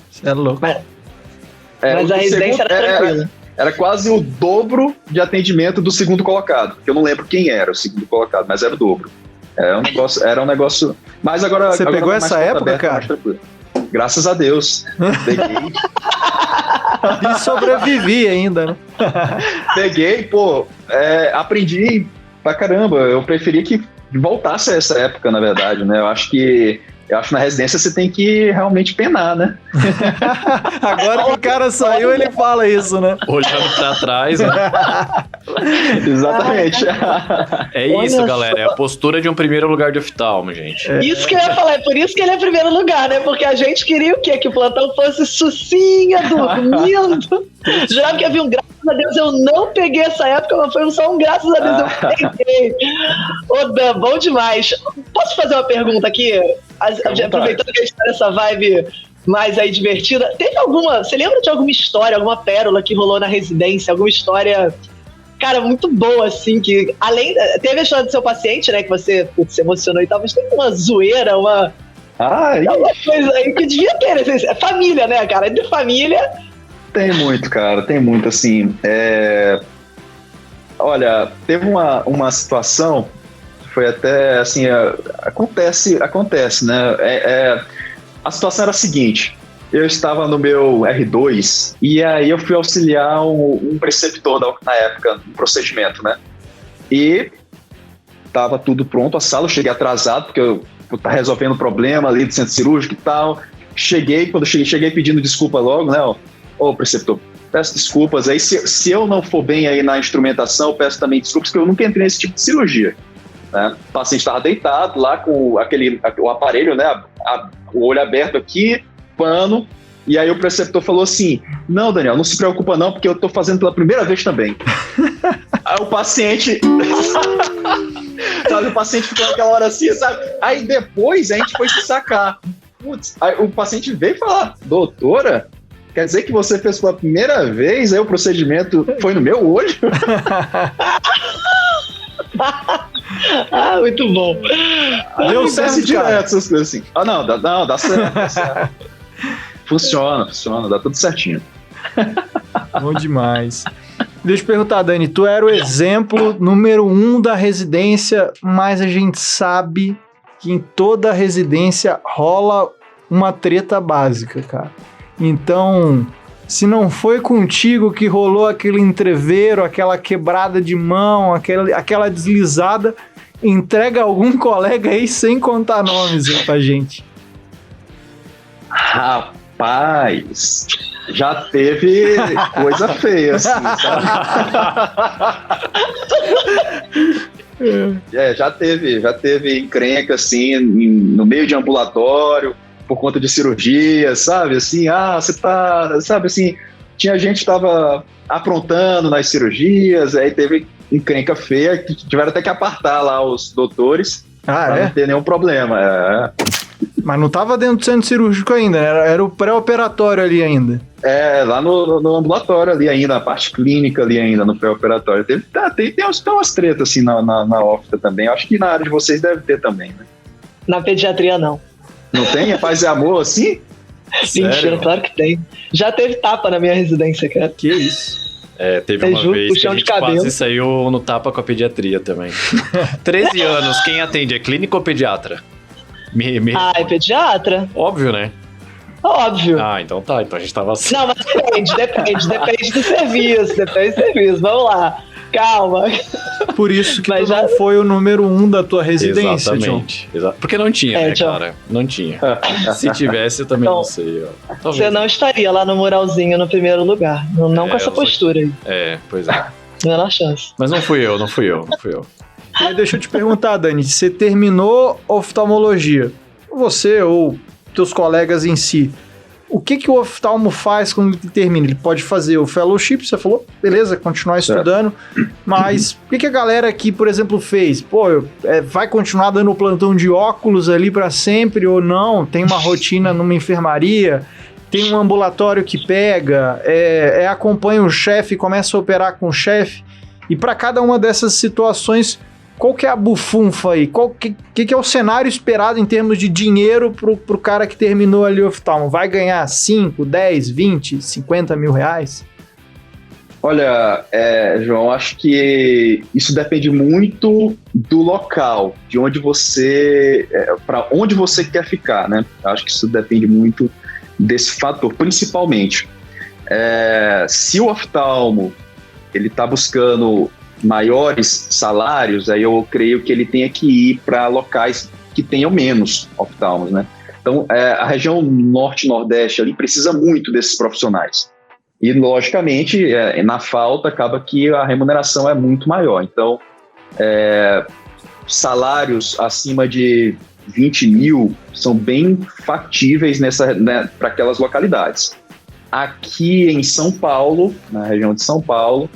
Você é louco. Mas a residência era tranquila. Era quase o dobro de atendimento do segundo colocado. Eu não lembro quem era o segundo colocado, mas era o dobro. Era um negócio... Mas agora... Você pegou essa época, cara? Graças a Deus. Peguei. E sobrevivi ainda, né? Peguei, aprendi pra caramba. Eu preferia que voltasse a essa época, na verdade, né? Eu acho que na residência você tem que realmente penar, né? Agora que o cara saiu, ele fala isso, né? Olhando pra trás, né? Exatamente. Isso, galera. É a postura de um primeiro lugar de oftalmo, gente. Isso que eu ia falar, é por isso que ele é primeiro lugar, né? Porque a gente queria o quê? Que o plantão fosse sucinha, dormindo. Jurava que havia um gráfico a Deus eu não peguei essa época, mas foi só um graças a Deus eu peguei. Ô, Dan, bom demais. Posso fazer uma pergunta aqui? Aproveitando que a gente tá nessa vibe mais aí divertida. Você lembra de alguma história, alguma pérola que rolou na residência? Alguma história, cara, muito boa, assim, que teve a história do seu paciente, né, que você se emocionou e tal, mas tem uma zoeira, uma coisa aí que devia ter, assim, família, né, cara? De família... Tem muito, cara, tem muito, assim. Olha, teve uma situação que foi até, assim, acontece, né? A situação era a seguinte: eu estava no meu R2 e aí eu fui auxiliar um preceptor na época, no procedimento, né? E tava tudo pronto, a sala, eu cheguei atrasado, porque eu tava resolvendo o problema ali do centro cirúrgico e tal. Quando eu cheguei pedindo desculpa logo, né? Ô, preceptor, peço desculpas aí, se eu não for bem aí na instrumentação, eu peço também desculpas, porque eu nunca entrei nesse tipo de cirurgia, né? O paciente estava deitado lá com o aparelho, né, o olho aberto aqui, pano, e aí o preceptor falou assim: não, Daniel, não se preocupa não, porque eu tô fazendo pela primeira vez também. Aí o paciente sabe, o paciente ficou naquela hora assim, sabe? Aí depois a gente foi se sacar. Putz, aí o paciente veio falar: doutora, quer dizer que você fez pela primeira vez, aí o procedimento foi no meu olho? Muito bom. Deu certo direto, essas coisas assim. Dá certo. Funciona, dá tudo certinho. Bom demais. Deixa eu perguntar, Dani, tu era o exemplo número 1 da residência, mas a gente sabe que em toda residência rola uma treta básica, cara. Então, se não foi contigo que rolou aquele entreveiro, aquela quebrada de mão, aquela deslizada, entrega algum colega aí sem contar nomes aí pra gente. Rapaz, já teve coisa feia, assim, sabe? Já teve encrenca, assim, no meio de ambulatório, por conta de cirurgia, sabe? Assim, você tá... Sabe, assim, tinha gente que tava aprontando nas cirurgias, aí teve encrenca feia, que tiveram até que apartar lá os doutores pra não ter nenhum problema. Mas não tava dentro do centro cirúrgico ainda, era o pré-operatório ali ainda. Lá no ambulatório ali ainda, na parte clínica ali ainda, no pré-operatório. Tem umas tretas assim na ófita também. Eu acho que na área de vocês deve ter também, né? Na pediatria, não. Não tem? É paz e amor assim? Mentira, claro que tem. Já teve tapa na minha residência, cara. Que isso? Teve uma vez que a gente quase saiu no tapa com a pediatria também. 13 anos, quem atende? É clínico ou pediatra? É pediatra? Óbvio, né? Óbvio. Então tá. Então a gente tava assim. Não, mas depende do serviço. Vamos lá. Calma. Por isso que tu não foi o número 1 da tua residência, Exatamente. Porque não tinha, né, John? cara? Não tinha. Se tivesse, eu também não sei. Você não estaria lá no muralzinho no primeiro lugar. Não com essa postura aí. Pois é. Menor chance. Mas não fui eu. E deixa eu te perguntar, Dani, você terminou oftalmologia, você ou teus colegas em si, o que o oftalmo faz quando ele termina? Ele pode fazer o fellowship, você falou, beleza, continuar estudando, mas o que a galera aqui, por exemplo, fez? Vai continuar dando plantão de óculos ali para sempre ou não? Tem uma rotina numa enfermaria? Tem um ambulatório que pega? Acompanha o chefe, começa a operar com o chefe? E para cada uma dessas situações, qual que é a bufunfa aí? Que é o cenário esperado em termos de dinheiro pro cara que terminou ali o oftalmo? Vai ganhar 5, 10, 20, 50 mil reais? Olha, João, acho que isso depende muito do local, de onde para onde você quer ficar, né? Acho que isso depende muito desse fator, principalmente. Se o oftalmo ele está buscando maiores salários, aí eu creio que ele tenha que ir para locais que tenham menos oftalmos, né? Então, a região norte e nordeste ali precisa muito desses profissionais. E, logicamente, na falta, acaba que a remuneração é muito maior. Então, salários acima de 20 mil são bem factíveis para aquelas localidades. aqui em São Paulo, na região de São Paulo,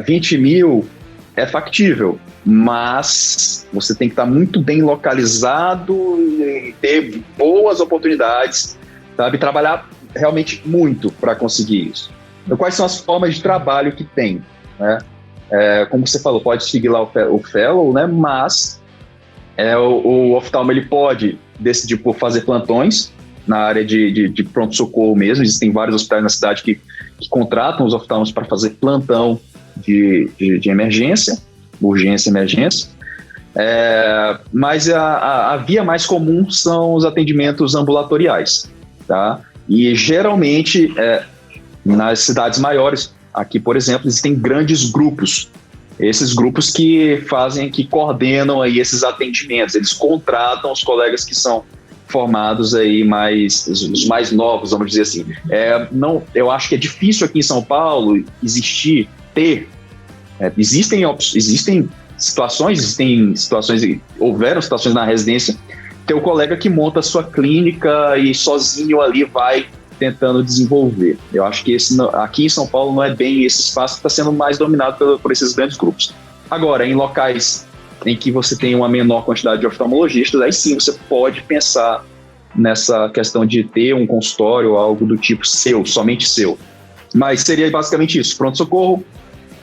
20 mil é factível, mas você tem que estar muito bem localizado e ter boas oportunidades, sabe? Trabalhar realmente muito para conseguir isso. Então, quais são as formas de trabalho que tem, né? Como você falou, pode seguir lá o fellow, né? Mas o oftalmo ele pode decidir por fazer plantões na área de pronto-socorro mesmo. Existem vários hospitais na cidade que contratam os oftalmos para fazer plantão de emergência, urgência e emergência. Mas a via mais comum são os atendimentos ambulatoriais, tá? E geralmente nas cidades maiores, aqui por exemplo, existem grandes grupos. Esses grupos que coordenam aí esses atendimentos, eles contratam os colegas que são formados aí os mais novos, vamos dizer assim. Eu acho que é difícil aqui em São Paulo houveram situações na residência, ter o colega que monta a sua clínica e sozinho ali vai tentando desenvolver. Eu acho que aqui em São Paulo não é bem esse espaço que está sendo mais dominado por esses grandes grupos. Agora, em locais em que você tem uma menor quantidade de oftalmologistas, aí sim você pode pensar nessa questão de ter um consultório ou algo do tipo seu, somente seu. Mas seria basicamente isso, pronto-socorro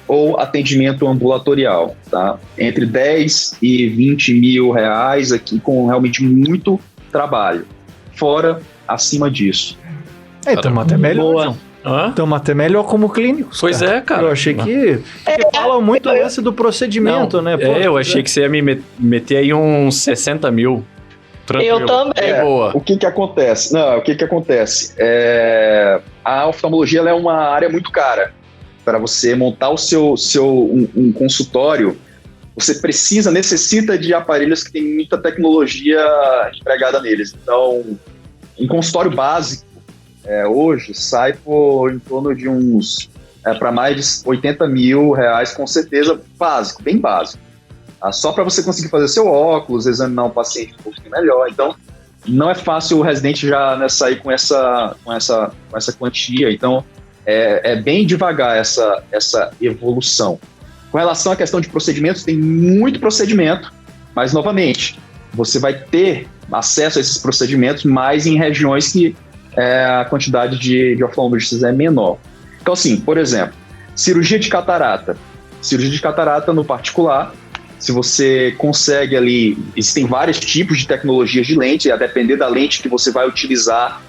ou atendimento ambulatorial, tá? Entre 10 e 20 mil reais aqui, com realmente muito trabalho. Fora, acima disso. Estamos até melhor, Estamos até melhor como clínicos. Pois cara. cara. Eu achei que fala muito esse do procedimento, né? Eu achei que você ia me meter aí uns 60 mil. Tranquilo. Eu também. Boa. O que acontece? A oftalmologia ela é uma área muito cara. Para você montar um consultório, você necessita de aparelhos que têm muita tecnologia empregada neles. Então, um consultório básico, hoje, sai por em torno de uns, para mais de 80 mil reais, com certeza, básico, bem básico. Só para você conseguir fazer seu óculos, examinar um paciente um pouquinho melhor. Então, não é fácil o residente já sair com essa quantia. Então, é bem devagar essa evolução. Com relação à questão de procedimentos, tem muito procedimento, mas, novamente, você vai ter acesso a esses procedimentos mais em regiões que a quantidade de oftalmologistas é menor. Então, assim, por exemplo, cirurgia de catarata. Cirurgia de catarata no particular, se você consegue ali, existem vários tipos de tecnologias de lente, a depender da lente que você vai utilizar,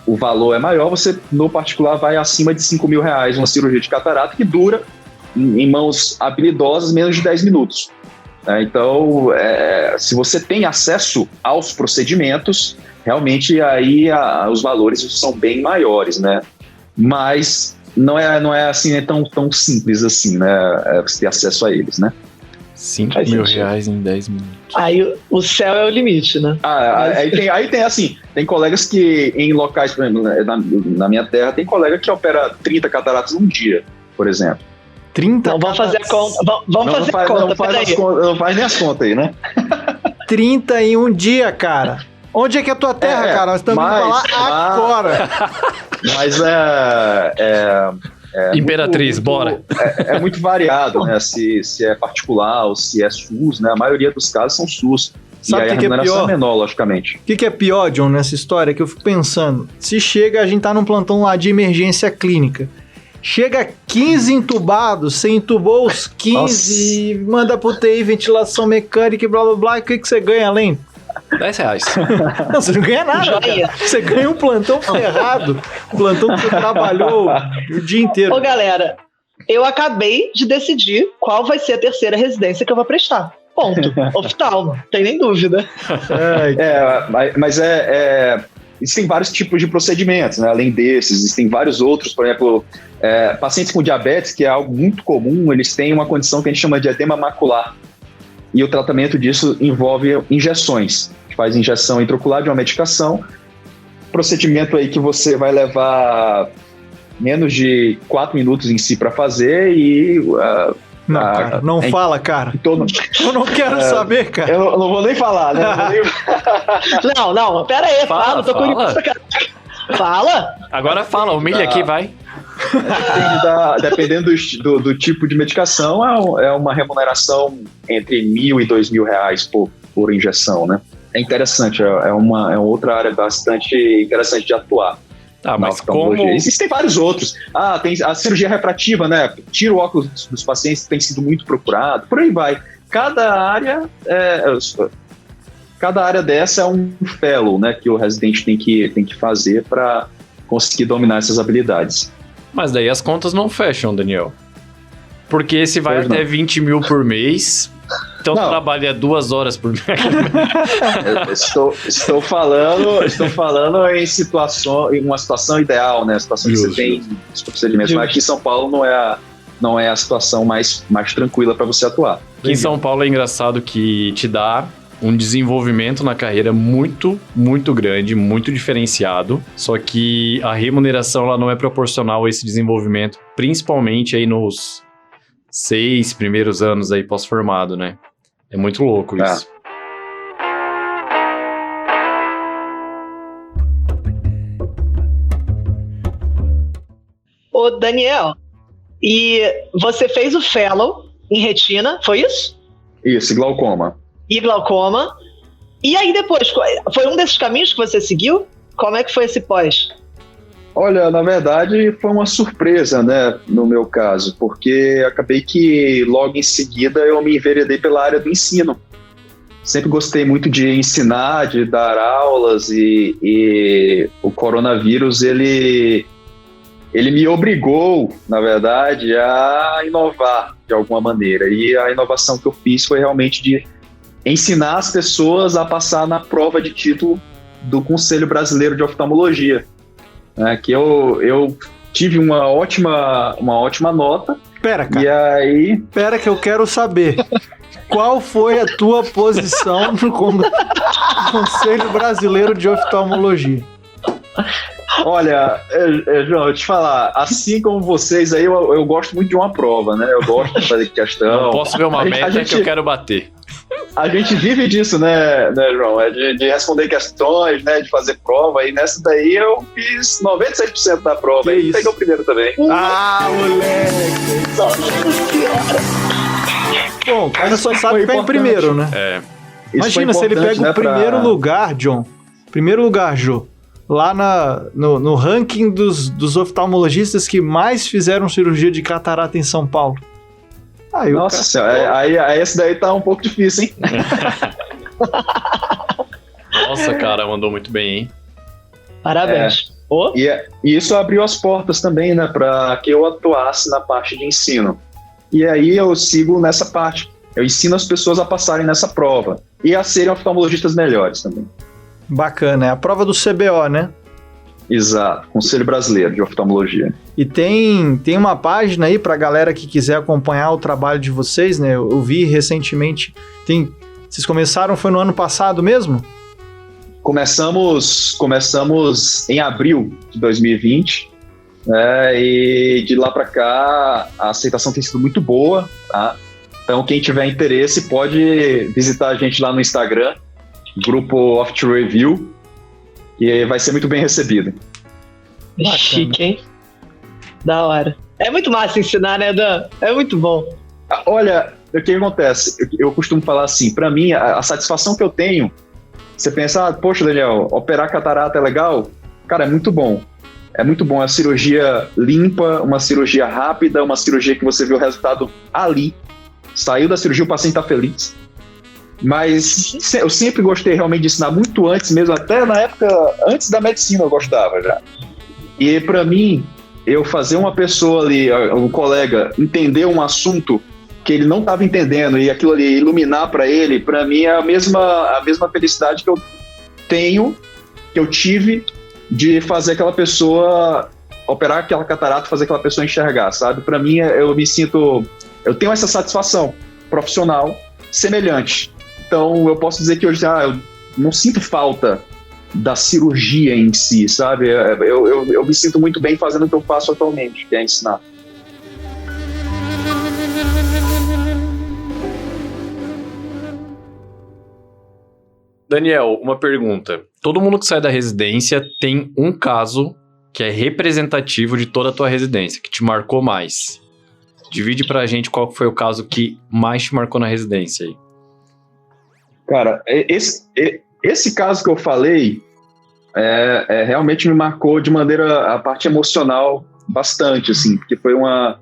o valor é maior, você, no particular, vai acima de 5 mil reais uma cirurgia de catarata que dura, em mãos habilidosas, menos de 10 minutos. Então, se você tem acesso aos procedimentos, realmente aí os valores são bem maiores, né? Mas não é assim, tão simples assim, né? Você ter acesso a eles, né? 5 mil reais em 10 minutos. Aí o céu é o limite, né? Aí tem assim, tem colegas que em locais, por exemplo, na minha terra, tem colega que opera 30 cataratas num dia, por exemplo. 30 Então vamos fazer a conta. Vamos fazer a conta, peraí. Não faz nem as contas aí, né? 30 em um dia, cara. Onde é que é a tua terra, cara? Nós estamos indo falar agora. Mas Imperatriz, bora. É muito variado, né? Se é particular ou se é SUS, né? A maioria dos casos são SUS. Sabe e aí a remuneração é menor, logicamente. O que é pior, John, nessa história? Que eu fico pensando. Se chega, a gente tá num plantão lá de emergência clínica. Chega 15 entubados, você entubou os 15 e manda pro TI, ventilação mecânica e blá blá blá. O que você ganha além? 10 reais. Não, você não ganha nada, cara. Você ganha um plantão ferrado. Um plantão que você trabalhou o dia inteiro. Ô, galera, eu acabei de decidir qual vai ser a terceira residência que eu vou prestar. Ponto. Oftalmo, não tem nem dúvida. Mas existem vários tipos de procedimentos, né? Além desses, existem vários outros, por exemplo, pacientes com diabetes, que é algo muito comum, eles têm uma condição que a gente chama de edema macular. E o tratamento disso envolve injeções. A gente faz injeção intraocular de uma medicação, procedimento aí que você vai levar menos de 4 minutos em si para fazer e... Não, cara, não fala, cara. Eu não quero saber, cara. Eu não vou nem falar, né? Não, pera aí, fala, tô curioso, cara. Fala! Agora fala, humilha aqui, vai. Dependendo do tipo de medicação, é uma remuneração entre R$1.000 e R$2.000 por injeção, né? É interessante, é uma outra área bastante interessante de atuar. Tá, mas como... Existem vários outros. Tem a cirurgia refrativa, né? Tira o óculos dos pacientes, tem sido muito procurado, por aí vai. Cada área dessa é um fellow, né? Que o residente tem que fazer para conseguir dominar essas habilidades. Mas daí as contas não fecham, Daniel. Porque se vai até 20 mil por mês, então trabalha 2 horas por mês. Estou falando em uma situação ideal, né? A situação que você tem os procedimentos. Mas aqui em São Paulo não é a situação mais tranquila para você atuar. Aqui em São Paulo é engraçado que te dá um desenvolvimento na carreira muito, muito grande, muito diferenciado, só que a remuneração ela não é proporcional a esse desenvolvimento, principalmente aí nos 6 primeiros anos aí pós-formado, né? É muito louco isso. Ô, Daniel, e você fez o fellow em retina, foi isso? Isso, glaucoma. E glaucoma. E aí depois, foi um desses caminhos que você seguiu? Como é que foi esse pós? Olha, na verdade foi uma surpresa, né, no meu caso, porque acabei que logo em seguida eu me enveredei pela área do ensino. Sempre gostei muito de ensinar, de dar aulas e o coronavírus, ele me obrigou, na verdade, a inovar de alguma maneira. E a inovação que eu fiz foi realmente de ensinar as pessoas a passar na prova de título do Conselho Brasileiro de Oftalmologia, né, que eu tive uma ótima nota. Pera, cara. E aí... Pera que eu quero saber. Qual foi a tua posição no Conselho Brasileiro de Oftalmologia? Olha, João, eu te falar, assim como vocês aí, eu gosto muito de uma prova, né? Eu gosto de fazer questão. Eu posso ver uma meta que eu quero bater. A gente vive disso, né, João? De responder questões, né? De fazer prova. E nessa daí eu fiz 96% da prova. E peguei o primeiro também. Ah, moleque! Bom, o cara só sabe ficar em primeiro, né? É. Imagina se ele pega o primeiro lugar, John. Primeiro lugar, Jô. Lá no ranking dos oftalmologistas que mais fizeram cirurgia de catarata em São Paulo. Nossa senhora, aí esse daí tá um pouco difícil, hein? Nossa, cara, mandou muito bem, hein? Parabéns. E isso abriu as portas também, né, para que eu atuasse na parte de ensino. E aí eu sigo nessa parte. Eu ensino as pessoas a passarem nessa prova e a serem oftalmologistas melhores também. Bacana, é a prova do CBO, né? Exato, Conselho Brasileiro de Oftalmologia. E tem uma página aí pra galera que quiser acompanhar o trabalho de vocês, né? Eu vi recentemente, vocês começaram, foi no ano passado mesmo? Começamos em abril de 2020, né? E de lá pra cá a aceitação tem sido muito boa, tá? Então quem tiver interesse pode visitar a gente lá no Instagram, Grupo Oft Review, e vai ser muito bem recebido. Bacana. Chique, hein? Da hora. É muito massa ensinar, né, Dan? É muito bom. Olha, o que acontece? Eu costumo falar assim, pra mim, a satisfação que eu tenho, você pensa, poxa, Daniel, operar catarata é legal? Cara, é muito bom. É muito bom, é uma cirurgia limpa, uma cirurgia rápida, uma cirurgia que você vê o resultado ali. Saiu da cirurgia, o paciente tá feliz. Mas eu sempre gostei realmente de ensinar, muito antes mesmo, até na época, antes da medicina eu gostava já. E pra mim, eu fazer uma pessoa ali, um colega, entender um assunto que ele não estava entendendo e aquilo ali iluminar pra ele, pra mim é a mesma felicidade que eu tenho, que eu tive de fazer aquela pessoa, operar aquela catarata, fazer aquela pessoa enxergar, sabe? Pra mim, eu tenho essa satisfação profissional semelhante. Então, eu posso dizer que hoje eu não sinto falta da cirurgia em si, sabe? Eu me sinto muito bem fazendo o que eu faço atualmente, que é ensinar. Daniel, uma pergunta. Todo mundo que sai da residência tem um caso que é representativo de toda a tua residência, que te marcou mais. Divide pra gente qual foi o caso que mais te marcou na residência aí. Cara, esse caso que eu falei realmente me marcou de maneira, a parte emocional, bastante, assim, porque foi uma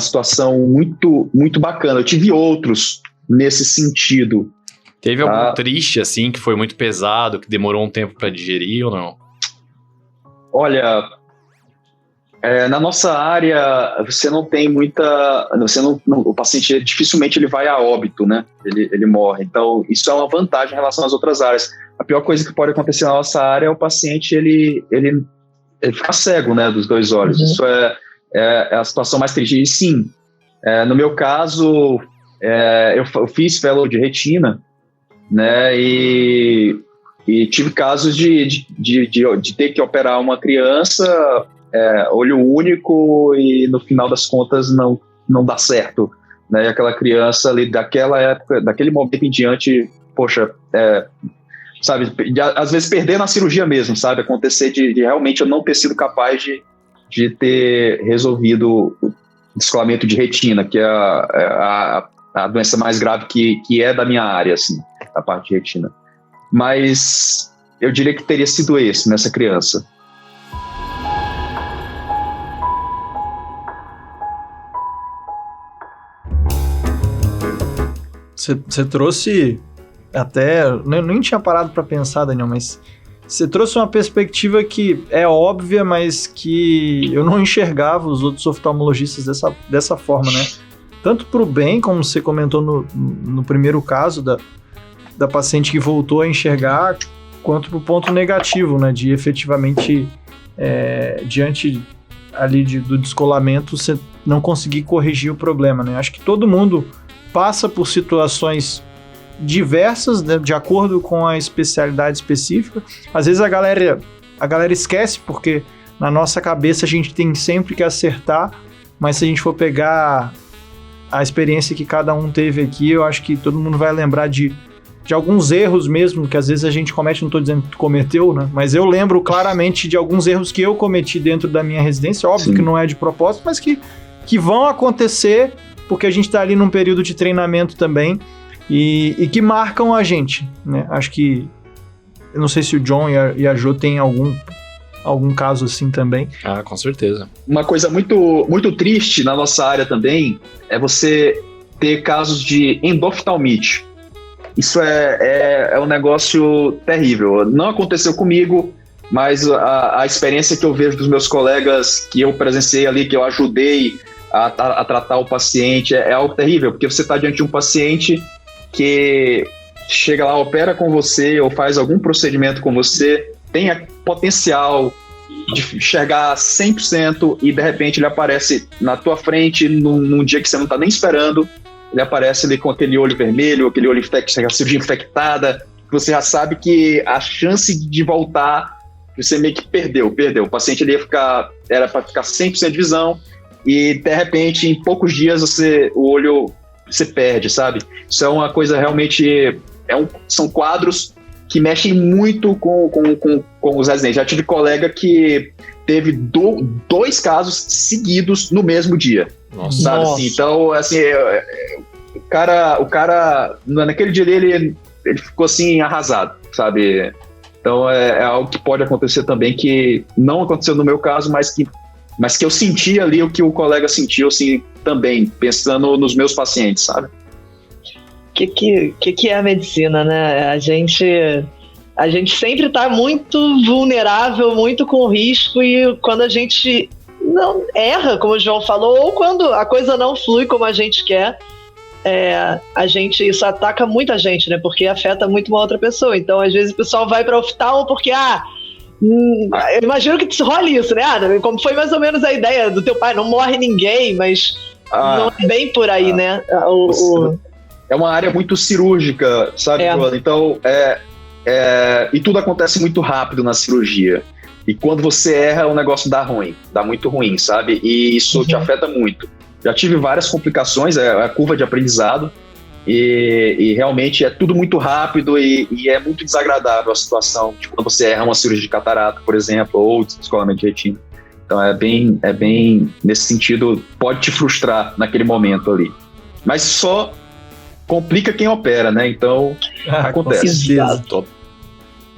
situação muito, muito bacana. Eu tive outros nesse sentido. Teve algum triste, assim, que foi muito pesado, que demorou um tempo pra digerir ou não? Olha, na nossa área, você não tem muita... o paciente, dificilmente ele vai a óbito, né? Ele morre. Então, isso é uma vantagem em relação às outras áreas. A pior coisa que pode acontecer na nossa área é o paciente, ele ficar cego, né? Dos 2 olhos. Uhum. Isso é a situação mais triste. E sim, no meu caso, eu fiz fellow de retina, né? E tive casos de ter que operar uma criança, olho único, e no final das contas não dá certo, né? E aquela criança ali, daquela época, daquele momento em diante, poxa, sabe, às vezes perder na cirurgia mesmo, sabe? Acontecer de realmente eu não ter sido capaz de ter resolvido o descolamento de retina, que é a doença mais grave que é da minha área, assim, a parte de retina. Mas eu diria que teria sido esse, nessa criança. Você trouxe até... Eu nem tinha parado para pensar, Daniel, mas você trouxe uma perspectiva que é óbvia, mas que eu não enxergava os outros oftalmologistas dessa forma, né? Tanto para o bem, como você comentou no primeiro caso da paciente que voltou a enxergar, quanto para o ponto negativo, né? De efetivamente, diante ali do descolamento, você não conseguir corrigir o problema, né? Acho que todo mundo passa por situações diversas, né, de acordo com a especialidade específica. Às vezes a galera esquece, porque na nossa cabeça a gente tem sempre que acertar, mas se a gente for pegar a experiência que cada um teve aqui, eu acho que todo mundo vai lembrar de alguns erros mesmo, que às vezes a gente comete, não estou dizendo que tu cometeu, né? Mas eu lembro claramente de alguns erros que eu cometi dentro da minha residência, óbvio Sim. que não é de propósito, mas que vão acontecer, porque a gente está ali num período de treinamento também, e que marcam a gente, né? Acho que, eu não sei se o John e a Jo têm algum caso assim também. Ah, com certeza. Uma coisa muito, muito triste na nossa área também é você ter casos de endoftalmite. Isso é um negócio terrível. Não aconteceu comigo, mas a experiência que eu vejo dos meus colegas, que eu presenciei ali, que eu ajudei a tratar o paciente, é algo terrível, porque você está diante de um paciente que chega lá, opera com você ou faz algum procedimento com você, tem potencial de chegar a 100% e de repente ele aparece na tua frente num dia que você não está nem esperando, ele aparece ali com aquele olho vermelho, aquele olho a cirurgia infectada, que você já sabe que a chance de voltar, você meio que perdeu. O paciente ele era para ficar 100% de visão e de repente em poucos dias o olho você perde, sabe? Isso é uma coisa realmente, são quadros que mexem muito com os residentes. Já tive colega que teve 2 casos seguidos no mesmo dia. Nossa. Sabe? Assim, então, assim, o cara naquele dia ele ficou assim arrasado, sabe? Então é algo que pode acontecer também, que não aconteceu no meu caso, mas que eu senti ali o que o colega sentiu, assim, também, pensando nos meus pacientes, sabe? O que é a medicina, né? A gente sempre está muito vulnerável, muito com risco, e quando a gente não erra, como o João falou, ou quando a coisa não flui como a gente quer, isso ataca muita gente, né? Porque afeta muito uma outra pessoa. Então, às vezes, o pessoal vai para oftalmo porque, eu imagino que role isso, né? Como foi mais ou menos a ideia do teu pai, não morre ninguém, mas não é bem por aí, né? É uma área muito cirúrgica, sabe, Joana? Então, e tudo acontece muito rápido na cirurgia. E quando você erra, o negócio dá muito ruim, sabe? E isso te afeta muito. Já tive várias complicações, a curva de aprendizado, E realmente é tudo muito rápido e é muito desagradável a situação, tipo quando você erra uma cirurgia de catarata, por exemplo, ou descolamento de retina. Então é bem, nesse sentido, pode te frustrar naquele momento ali. Mas só complica quem opera, né? Então acontece.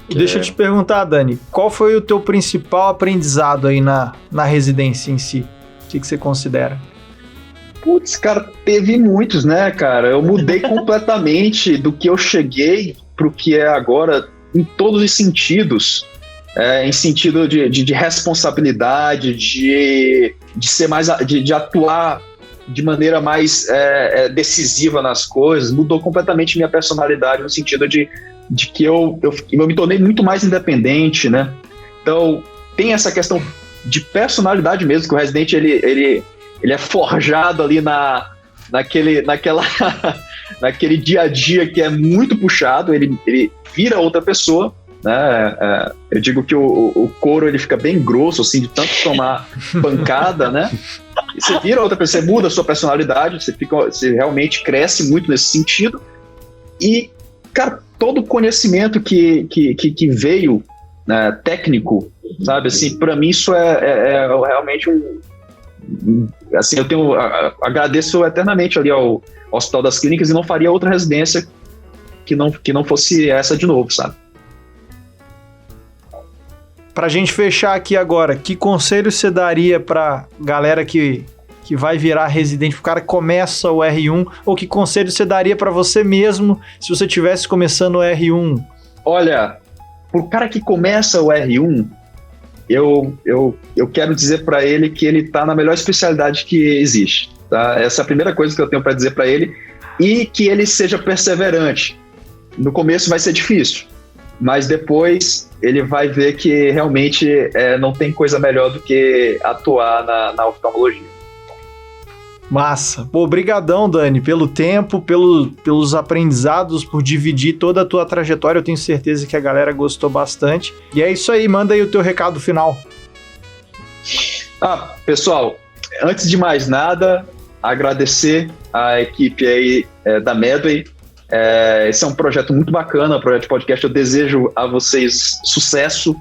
Deixa eu te perguntar, Dani, qual foi o teu principal aprendizado aí na residência em si? O que você considera? Putz, cara, teve muitos, né, cara? Eu mudei completamente do que eu cheguei pro que é agora, em todos os sentidos. Em sentido de responsabilidade, de ser mais, de atuar de maneira mais decisiva nas coisas. Mudou completamente minha personalidade, no sentido de que eu me tornei muito mais independente, né? Então, tem essa questão de personalidade mesmo, que o Resident, ele é forjado ali naquele dia a dia que é muito puxado, ele vira outra pessoa, né? Eu digo que o couro ele fica bem grosso, assim, de tanto tomar pancada, né? E você vira outra pessoa, você muda a sua personalidade, você realmente cresce muito nesse sentido. E, cara, todo o conhecimento que veio, né, técnico, sabe, assim, para mim isso é realmente assim, agradeço eternamente ali ao Hospital das Clínicas e não faria outra residência que não fosse essa de novo, sabe? Pra gente fechar aqui agora, que conselho você daria pra galera que vai virar residente, o cara que começa o R1, ou que conselho você daria pra você mesmo se você estivesse começando o R1? Olha, pro cara que começa o R1, eu quero dizer para ele que ele tá na melhor especialidade que existe, tá? Essa é a primeira coisa que eu tenho para dizer para ele, e que ele seja perseverante. No começo vai ser difícil, mas depois ele vai ver que realmente não tem coisa melhor do que atuar na oftalmologia. Massa. Pô, brigadão, Dani, pelo tempo, pelos aprendizados, por dividir toda a tua trajetória. Eu tenho certeza que a galera gostou bastante. E é isso aí, manda aí o teu recado final. Pessoal, antes de mais nada, agradecer a equipe aí da Medway. Esse é um projeto muito bacana, um projeto de podcast. Eu desejo a vocês sucesso,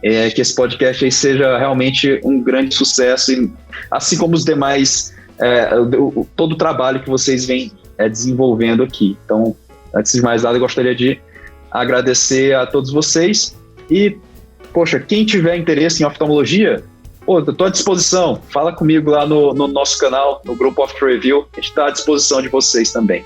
que esse podcast aí seja realmente um grande sucesso, e, assim como os demais, todo o trabalho que vocês vêm desenvolvendo aqui. Então, antes de mais nada, eu gostaria de agradecer a todos vocês. E, poxa, quem tiver interesse em oftalmologia, estou à disposição. Fala comigo lá no nosso canal, no grupo Oft Review. A gente está à disposição de vocês também.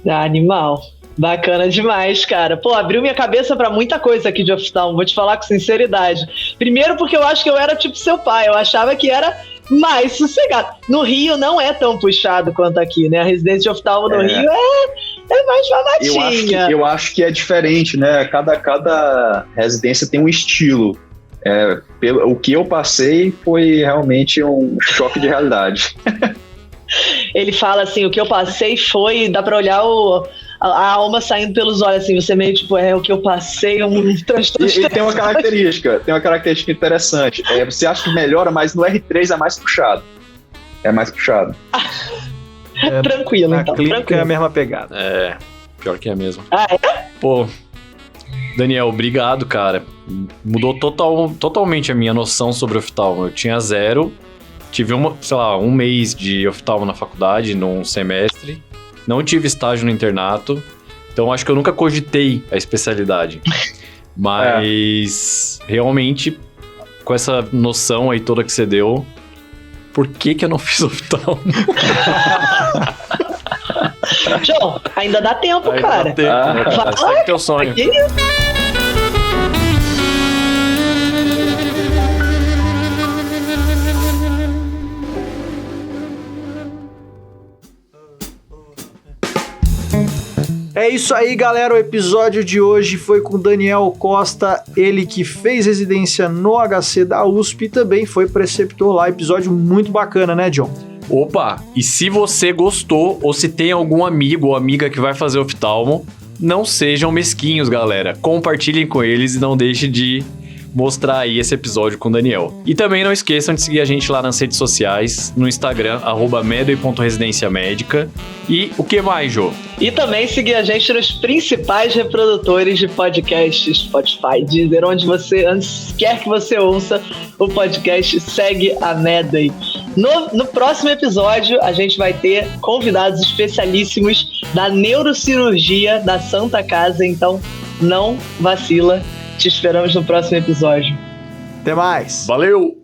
Animal. Bacana demais, cara. Pô, abriu minha cabeça pra muita coisa aqui de oftalmo, vou te falar com sinceridade. Primeiro porque eu acho que eu era tipo seu pai, eu achava que era mais sossegado. No Rio não é tão puxado quanto aqui, né? A residência de oftalmo no Rio é mais famatinha. Eu acho que é diferente, né? Cada residência tem um estilo. O que eu passei foi realmente um choque de realidade. Ele fala assim, o que eu passei foi, dá pra olhar a alma saindo pelos olhos, assim, você meio tipo, o que eu passei, um transtorno. E tem uma característica interessante, você acha que melhora, mas no R3 é mais puxado. Tranquilo, na então. Clínica tranquilo. é a mesma pegada. Pior que é mesmo. É? Pô, Daniel, obrigado, cara. Mudou totalmente a minha noção sobre oftalmo. Eu tinha 0, tive um mês de oftalmo na faculdade, num semestre. Não tive estágio no internato, então acho que eu nunca cogitei a especialidade. Mas, realmente, com essa noção aí toda que você deu, por que eu não fiz oftalmo? João, ainda dá tempo, Ainda cara. dá tempo, né, cara? Segue teu sonho. É isso aí, galera. O episódio de hoje foi com Daniel Costa, ele que fez residência no HC da USP e também foi preceptor lá. Episódio muito bacana, né, John? Opa, e se você gostou ou se tem algum amigo ou amiga que vai fazer oftalmo, não sejam mesquinhos, galera. Compartilhem com eles e não deixe de mostrar aí esse episódio com o Daniel. E também não esqueçam de seguir a gente lá nas redes sociais, no Instagram, @medway.residênciamédica. E o que mais, Jô? E também seguir a gente nos principais reprodutores de podcasts, Spotify, Deezer, onde quer que você ouça o podcast, segue a Medway. No próximo episódio, a gente vai ter convidados especialíssimos da neurocirurgia da Santa Casa, então não vacila. Te esperamos no próximo episódio. Até mais. Valeu!